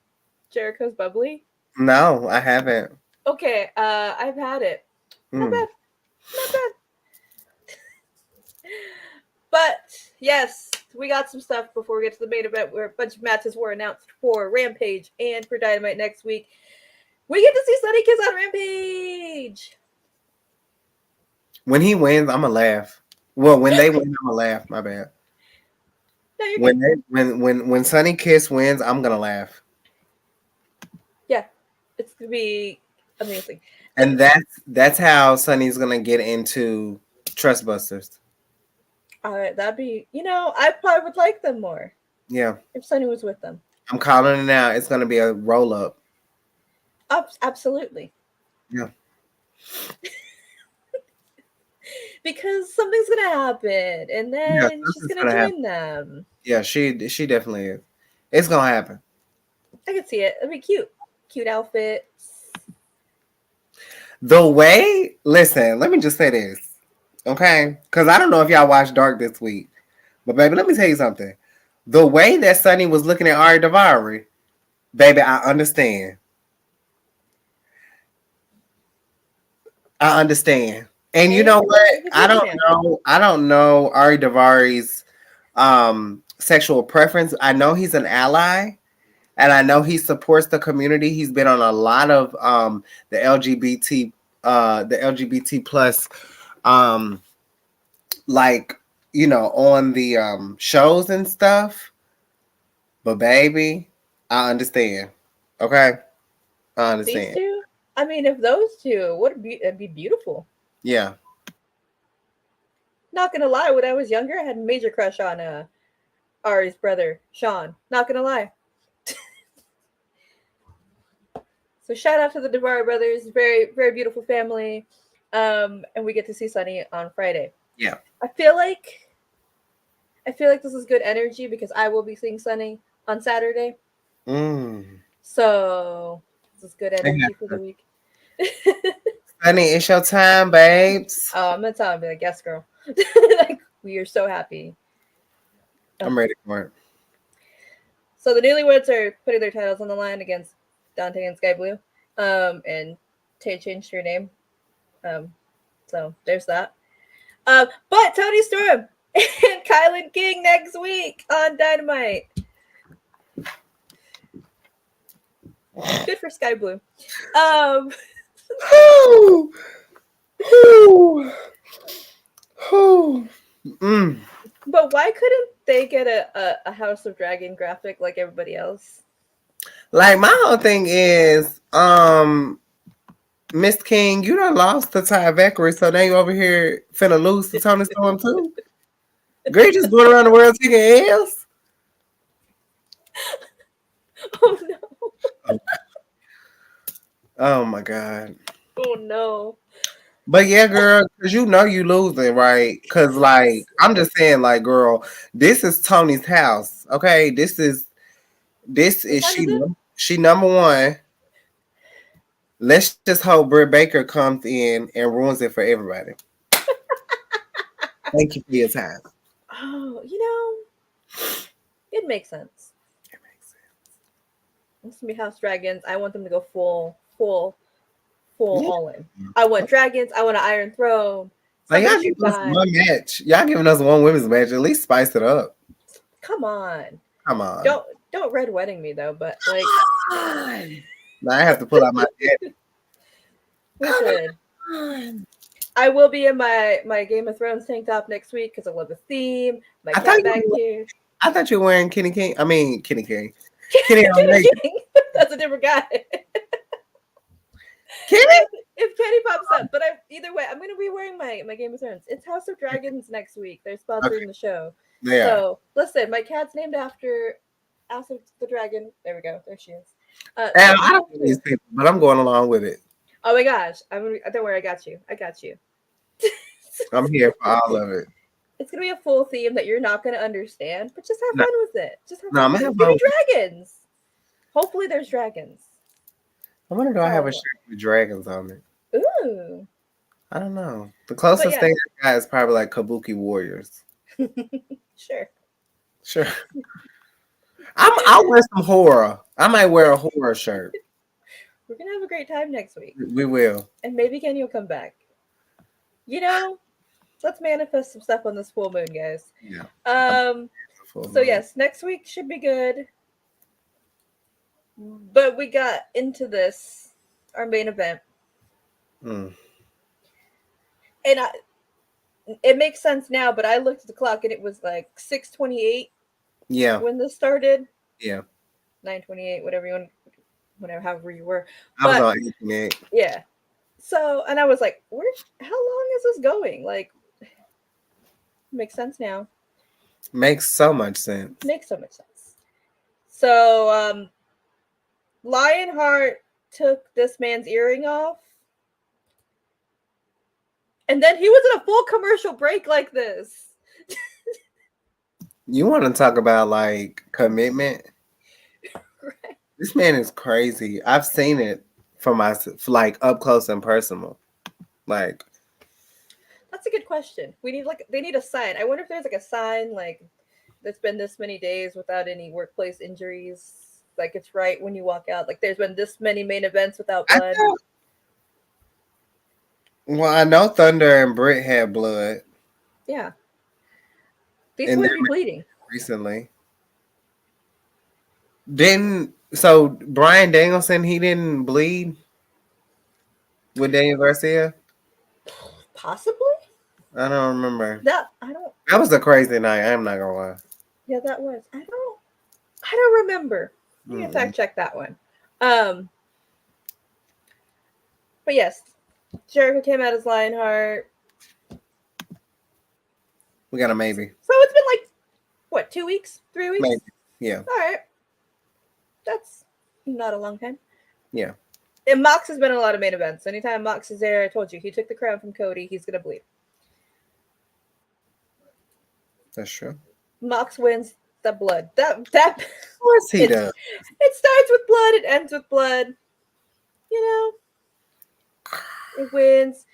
Jericho's bubbly? No, I haven't. Okay, I've had it. Not bad. Not bad. But yes, we got some stuff before we get to the main event where a bunch of matches were announced for Rampage and for Dynamite next week. We get to see Sunny Kiss on Rampage. When he wins, I'm gonna laugh. Well, when they win, I'm gonna laugh. My bad. No, when Sunny Kiss wins, I'm gonna laugh. Yeah, it's gonna be amazing. And that's how Sunny's gonna get into Trust Busters. That'd be, I probably would like them more. Yeah. If Sunny was with them. I'm calling it now. It's gonna be a roll up. Absolutely. Yeah. Because something's gonna happen, and then she's gonna join them. Yeah, she definitely is. It's gonna happen. I can see it. It'd be cute outfits. The way, listen, let me just say this, okay? Because I don't know if y'all watched Dark this week, but baby, let me tell you something. The way that Sunny was looking at Ari Daivari, baby, I understand. And you know what? I don't know Ari Daivari's sexual preference. I know he's an ally, and I know he supports the community. He's been on a lot of the LGBT plus like, on the shows and stuff. But baby, I understand. Okay? I understand. These two? I mean, if those two, it'd be beautiful. Yeah. Not gonna lie, when I was younger, I had a major crush on Ari's brother, Sean. Not gonna lie. So shout out to the Daivari brothers, very, very beautiful family. And we get to see Sunny on Friday. Yeah. I feel like this is good energy because I will be seeing Sunny on Saturday. So this is good energy for the week. Sunny, it's your time, babes. Oh, I'm gonna tell him, be like, yes, girl. Like, we are so happy. I'm ready for it. So the newlyweds are putting their titles on the line against Dante and Sky Blue. And Tay changed her name to So there's that. But Tony Storm and Kylan King next week on Dynamite. Good for Sky Blue. But why couldn't they get a House of Dragon graphic like everybody else? Like, my whole thing is, Miss King, you done lost to Ty Veckery, so now you over here finna lose to Tony Storm too? Girl, you just going around the world taking L's? Oh no. Oh my God. Oh no. But yeah, girl, because you know you losing, right? Because, like, I'm just saying, like, girl, this is Tony's house, okay? This is she number one. Let's just hope Britt Baker comes in and ruins it for everybody. Thank you for your time. Oh, you know, it makes sense. It makes sense. It's gonna be House Dragons. I want them to go full all in. I want dragons. I want an Iron Throne. Like, y'all giving us one match. Y'all giving us one women's match. At least spice it up. Come on. Come on. Don't red wedding me though, but like now I have to pull out my head. Listen, I will be in my Game of Thrones tank top next week because I love the theme. My cat back here. I thought you were wearing Kenny King. I mean Kenny King. Kenny King. That's a different guy. Kenny? If Kenny pops up, but either way, I'm gonna be wearing my Game of Thrones. It's House of Dragons next week. They're sponsoring the show. Yeah. So listen, my cat's named after House of the Dragon. There we go. There she is. And I don't know these people, but I'm going along with it. Oh my gosh! Don't worry, I got you. I'm here for all of it. It's gonna be a full theme that you're not gonna understand, but just have fun with it. Just have fun. I'm gonna have fun. Dragons. Hopefully, there's dragons. I wonder, do I have a shirt with dragons on it? Ooh. I don't know. The closest thing I got is probably like Kabuki Warriors. Sure. I'll wear some horror. I might wear a horror shirt. We're gonna have a great time next week. We will. And maybe Kenny will come back. You know, let's manifest some stuff on this full moon, guys. Yeah. So yes, next week should be good. But we got into this, our main event. And it makes sense now, but I looked at the clock and it was like 6:28. Yeah. When this started. Yeah. 9:28, however you were. I was on 8:28. Yeah. So, and I was like, how long is this going? Like, makes sense now. Makes so much sense. So, Lionheart took this man's earring off. And then he was in a full commercial break like this. You want to talk about like commitment? Right. This man is crazy. I've seen it for myself, like up close and personal. Like, that's a good question. They need a sign. I wonder if there's like a sign like there's been this many days without any workplace injuries. Like it's right when you walk out. Like there's been this many main events without blood. I know Thunder and Britt had blood. Yeah. These would be bleeding. Recently. So Bryan Danielson, he didn't bleed with Daniel Garcia? Possibly? I don't remember. That was a crazy night. I'm not gonna lie. Yeah, that was. I don't remember. You can fact check that one. But yes, Jericho came out as Lionheart. We got a maybe. So it's been like, what, 2 weeks? 3 weeks? Maybe. Yeah. All right. That's not a long time. Yeah. And Mox has been in a lot of main events. Anytime Mox is there, I told you, he took the crown from Cody. He's going to bleed. That's true. Mox wins the blood. That of course he does. It starts with blood. It ends with blood. You know, it wins.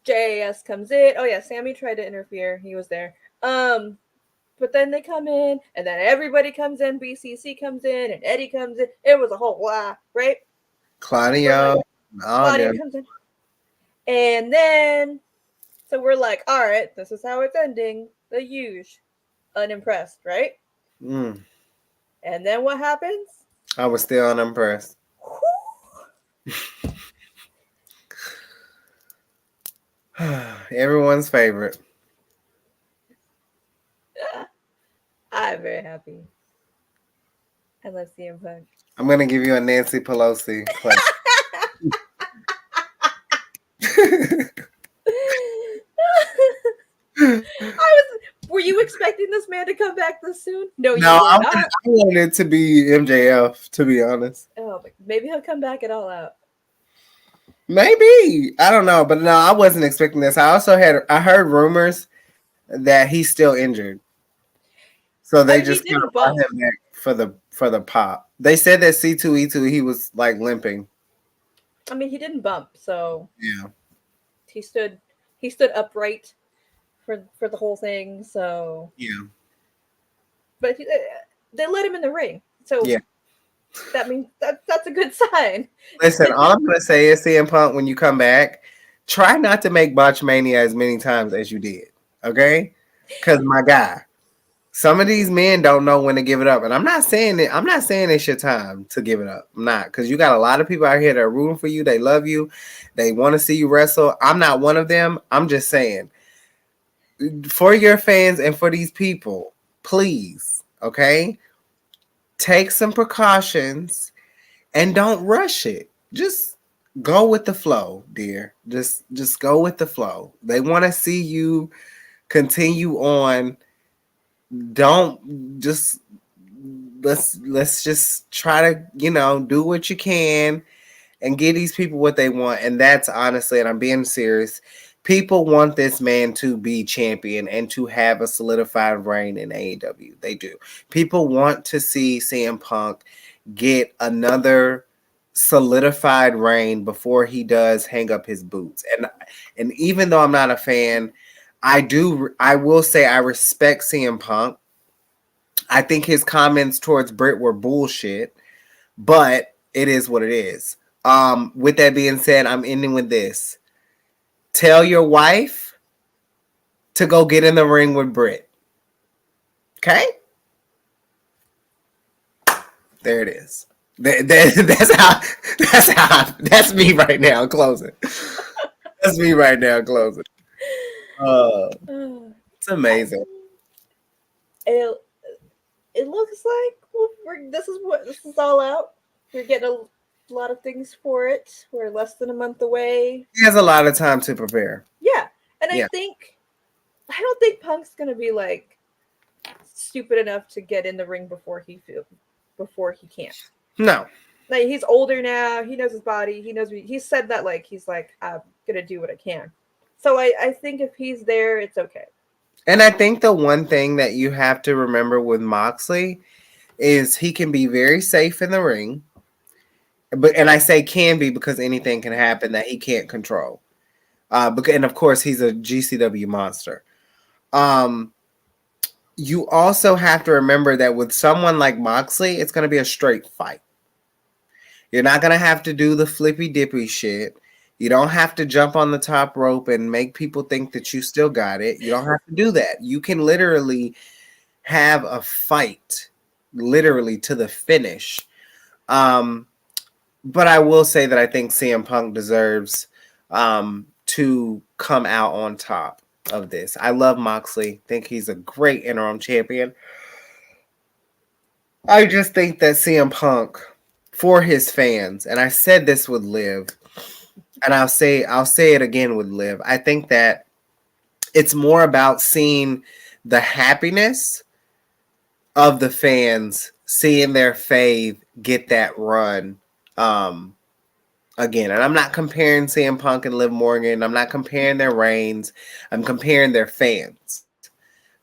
JAS comes in. Oh yeah, Sammy tried to interfere. He was there. But then they come in, and then everybody comes in. BCC comes in, and Eddie comes in. It was a whole lot, right? Claudia comes in. And then So we're like, all right, this is how it's ending. The huge, unimpressed, right? Mm. And then what happens? I was still unimpressed. Everyone's favorite. I'm very happy. I love CM Punk. I'm gonna give you a Nancy Pelosi question. Were you expecting this man to come back this soon? No, you No, were I not. wanted it to be MJF, to be honest. Oh, but maybe he'll come back at All Out. Maybe. I don't know, but no, I wasn't expecting this. I heard rumors that he's still injured. So they just he kind didn't of brought bump. him back for the pop. They said that C2E2 he was like limping. I mean, he didn't bump, so Yeah. he stood upright for the whole thing. So Yeah. but they let him in the ring, so Yeah. that means that's a good sign. Listen, all I'm gonna say is CM Punk, when you come back, try not to make Botchmania as many times as you did. Okay? Because my guy, some of these men don't know when to give it up. And I'm not saying it's your time to give it up. I'm not, because you got a lot of people out here that are rooting for you, they love you, they want to see you wrestle. I'm not one of them. I'm just saying, for your fans and for these people, please, okay, take some precautions and don't rush it. Just go with the flow, dear. Just go with the flow. They want to see you continue on. Don't just let's just try to, do what you can and give these people what they want. And that's honestly, and I'm being serious, people want this man to be champion and to have a solidified reign in AEW. They do. People want to see CM Punk get another solidified reign before he does hang up his boots. And even though I'm not a fan, I will say I respect CM Punk. I think his comments towards Britt were bullshit, but it is what it is. With that being said, I'm ending with this. Tell your wife to go get in the ring with Britt. Okay? There it is. That's me right now closing. That's me right now closing. It's amazing. It looks like this is All Out. We're getting a lot of things for it. We're less than a month away. He has a lot of time to prepare. Yeah, and Yeah. I don't think Punk's gonna be like stupid enough to get in the ring before he can. No. Like, he's older now. He knows his body. He said that he's like, I'm gonna do what I can. So I think if he's there, it's okay. And I think the one thing that you have to remember with Moxley is he can be very safe in the ring. And I say can be because anything can happen that he can't control. And of course, he's a GCW monster. You also have to remember that with someone like Moxley, it's going to be a straight fight. You're not going to have to do the flippy dippy shit. You don't have to jump on the top rope and make people think that you still got it. You don't have to do that. You can literally have a fight, literally to the finish. But I will say that I think CM Punk deserves to come out on top of this. I love Moxley. Think he's a great interim champion. I just think that CM Punk, for his fans, and I said this with Liv, and I'll say it again with Liv. I think that it's more about seeing the happiness of the fans, seeing their fave get that run again. And I'm not comparing CM Punk and Liv Morgan. I'm not comparing their reigns. I'm comparing their fans.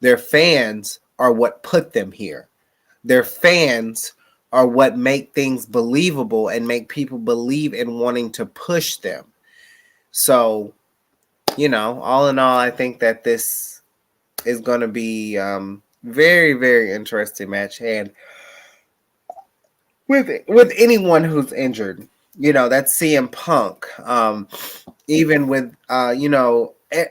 Their fans are what put them here. Their fans are what make things believable and make people believe in wanting to push them. So, all in all, I think that this is going to be very, very interesting match. And with anyone who's injured, that's CM Punk. Even with,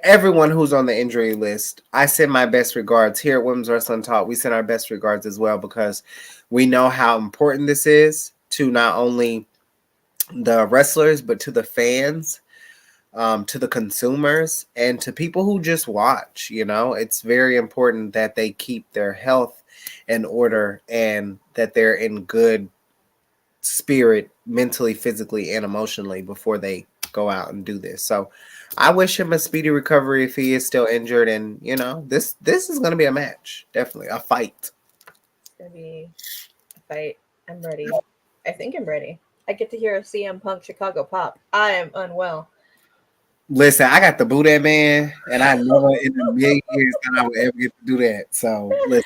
everyone who's on the injury list, I send my best regards. Here at Women's Wrestling Talk, we send our best regards as well because we know how important this is to not only the wrestlers, but to the fans, to the consumers, and to people who just watch. You know, it's very important that they keep their health in order and that they're in good spirit, mentally, physically, and emotionally before they go out and do this. So I wish him a speedy recovery if he is still injured. And you know, this is going to be a match, definitely a fight. It's gonna be a fight. I'm ready. I think I'm ready. I get to hear a CM Punk Chicago pop. I am unwell. Listen, I got the Buddha man, and I never in a million years that I would ever get to do that. So listen,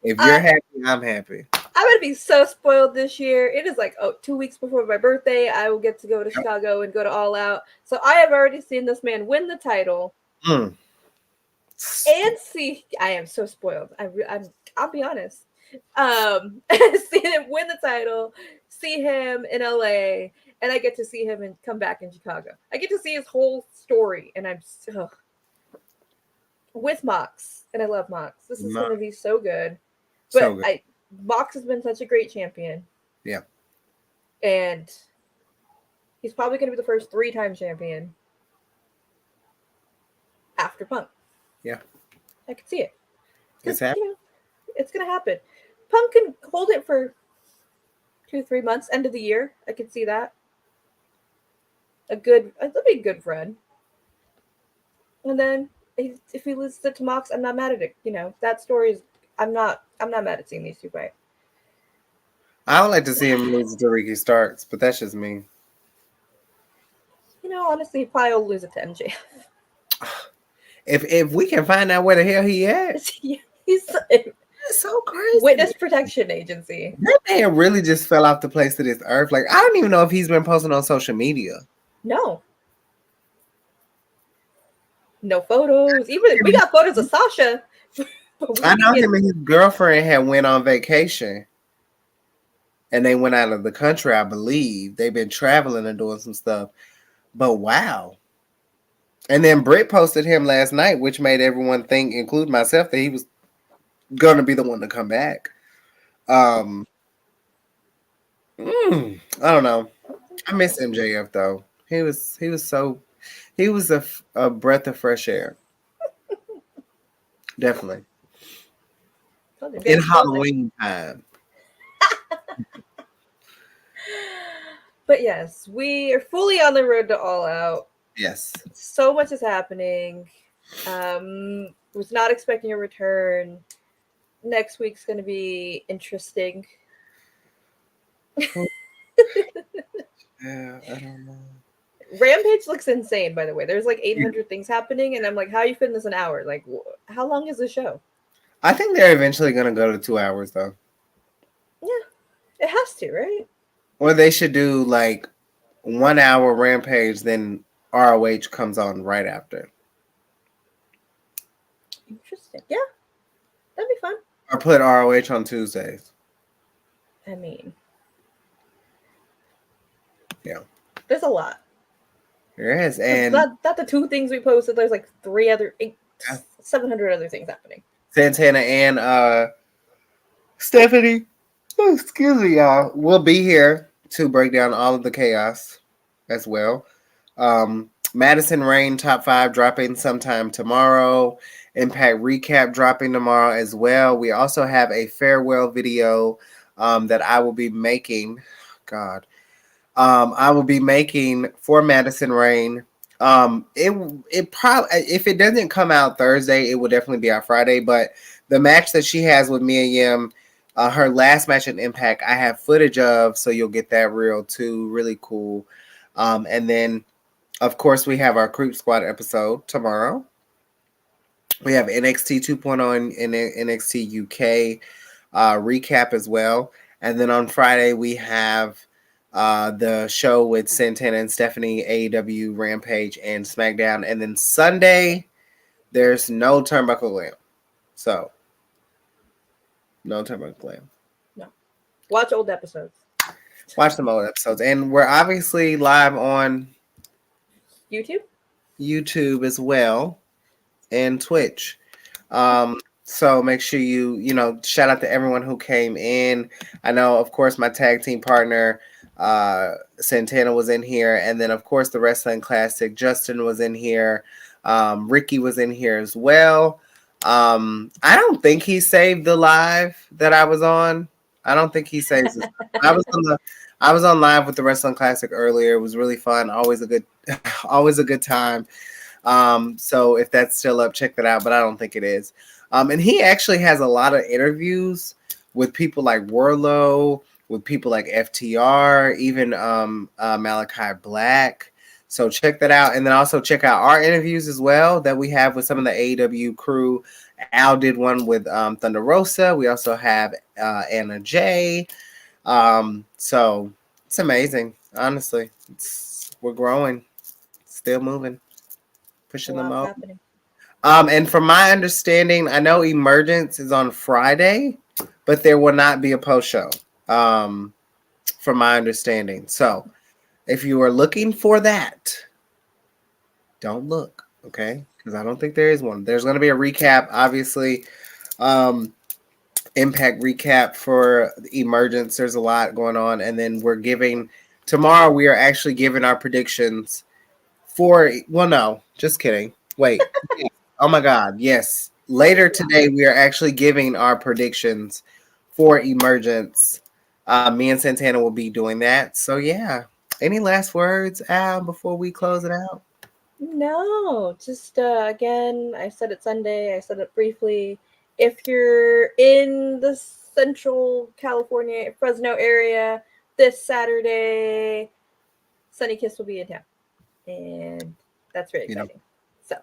if you're happy, I'm happy. I'm gonna be so spoiled this year. It is like 2 weeks before my birthday. I will get to go to Chicago and go to All Out. So I have already seen this man win the title, and see. I am so spoiled. I'll be honest. See him win the title, see him in LA, and I get to see him and come back in Chicago. I get to see his whole story, and I'm so with Mox, and I love Mox. This is going to be so good. But so good. Mox has been such a great champion. Yeah. And he's probably going to be the first 3-time champion after Punk. Yeah. I can see it. It's happening. You know, it's going to happen. Punk can hold it for 2-3 months, end of the year. I can see that. It'll be a good run. And then if he loses it to Mox, I'm not mad at it. You know, that story is, I'm not mad at seeing these two fight. I would like to see him lose to Ricky Starks, but that's just me. You know, honestly, he probably will lose it to MJF. If we can find out where the hell he at. He's so crazy. Witness Protection Agency. That man really just fell off the place of this earth. Like, I don't even know if he's been posting on social media. No photos. Even we got photos of Sasha. I know him and his girlfriend had went on vacation. And they went out of the country, I believe. They've been traveling and doing some stuff. But wow. And then Britt posted him last night, which made everyone think, including myself, that he was going to be the one to come back. I don't know. I miss MJF though. He was a breath of fresh air. Definitely. In Halloween time. But yes, we are fully on the road to All Out. Yes. So much is happening. Was not expecting a return. Next week's going to be interesting. Yeah, I don't know. Rampage looks insane, by the way. There's like 800 things happening, and I'm like, how are you fitting this in an hour? Like, how long is the show? I think they're eventually going to go to 2 hours, though. Yeah, it has to, right? Or they should do like 1 hour Rampage, then ROH comes on right after. Interesting. Yeah, that'd be fun. Or put ROH on Tuesdays. I mean, yeah, there's a lot. There is, and not the 2 things we posted. There's like 700 other things happening. Santana and Stephanie, excuse me, y'all, will be here to break down all of the chaos as well. Madison Rayne top 5 dropping sometime tomorrow. Impact recap dropping tomorrow as well. We also have a farewell video that I will be making. I will be making for Madison Rayne. It probably, if it doesn't come out Thursday, it will definitely be out Friday. But the match that she has with Mia Yim, her last match in Impact, I have footage of, so you'll get that reel too. Really cool. And then, of course, we have our Creep Squad episode tomorrow. We have NXT 2.0 and NXT UK recap as well. And then on Friday, we have the show with Santana and Stephanie, AEW, Rampage, and SmackDown. And then Sunday, there's no Turnbuckle Glam. So, no Turnbuckle Glam. No. Watch old episodes. Watch some old episodes. And we're obviously live on YouTube? YouTube as well, and Twitch. So make sure you shout out to everyone who came in. I know, of course, my tag team partner, Santana was in here. And then, of course, the Wrestling Classic, Justin was in here. Ricky was in here as well. I don't think he saved the live that I was on. I don't think he saves this. I was on live with the Wrestling Classic earlier. It was really fun. Always a good time. So if that's still up, check that out. But I don't think it is. And he actually has a lot of interviews with people like Warlow, with people like FTR, even Malachi Black. So check that out. And then also check out our interviews as well that we have with some of the AEW crew. Al did one with Thunder Rosa. We also have Anna J. So it's amazing. Honestly, we're growing, still moving, pushing them out. And from my understanding, I know Emergence is on Friday, but there will not be a post show. From my understanding. So if you are looking for that, don't look, okay? Because I don't think there is one. There's going to be a recap, obviously. Impact recap for Emergence. There's a lot going on. And then tomorrow we are actually giving our predictions no, just kidding. Wait. Oh my God. Yes. Later today, we are actually giving our predictions for Emergence. Me and Santana will be doing that. So yeah. Any last words, Al, before we close it out? No, just again, I said it Sunday. I said it briefly. If you're in the Central California, Fresno area this Saturday, Sunny Kiss will be in town. And that's very exciting. So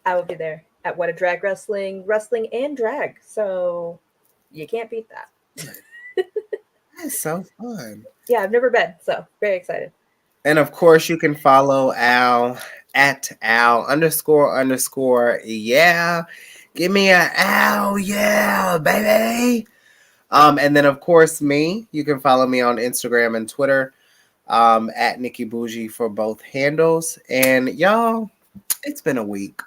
I will be there at What a Drag Wrestling and drag. So you can't beat that. That's so fun. Yeah, I've never been. So very excited. And of course, you can follow Al at Al__. Yeah. Give me a Al. Yeah, baby. And then, of course, me. You can follow me on Instagram and Twitter at Nickie Bougie for both handles. And y'all, it's been a week.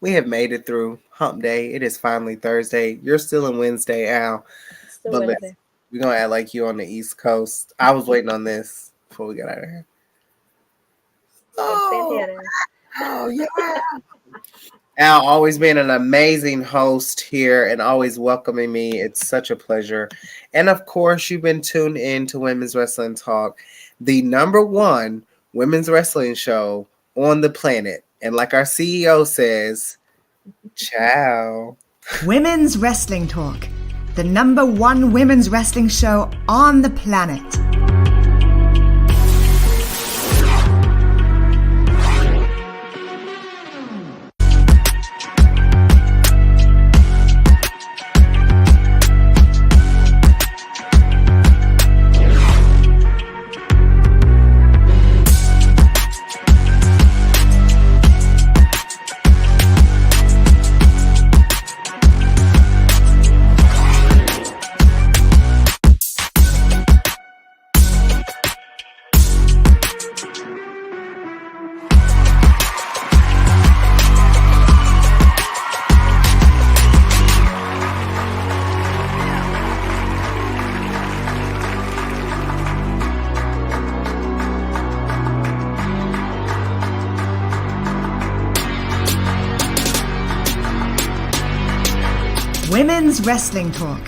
We have made it through Hump Day. It is finally Thursday. You're still in Wednesday, Al. Still Wednesday. We're going to act like you on the East Coast. I was waiting on this before we got out of here. Oh, yeah. Al, always being an amazing host here and always welcoming me. It's such a pleasure. And, of course, you've been tuned in to Women's Wrestling Talk, the #1 women's wrestling show on the planet. And like our CEO says, ciao. Women's Wrestling Talk, the #1 women's wrestling show on the planet. Women's Wrestling Talk,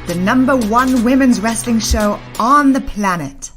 the #1 women's wrestling show on the planet.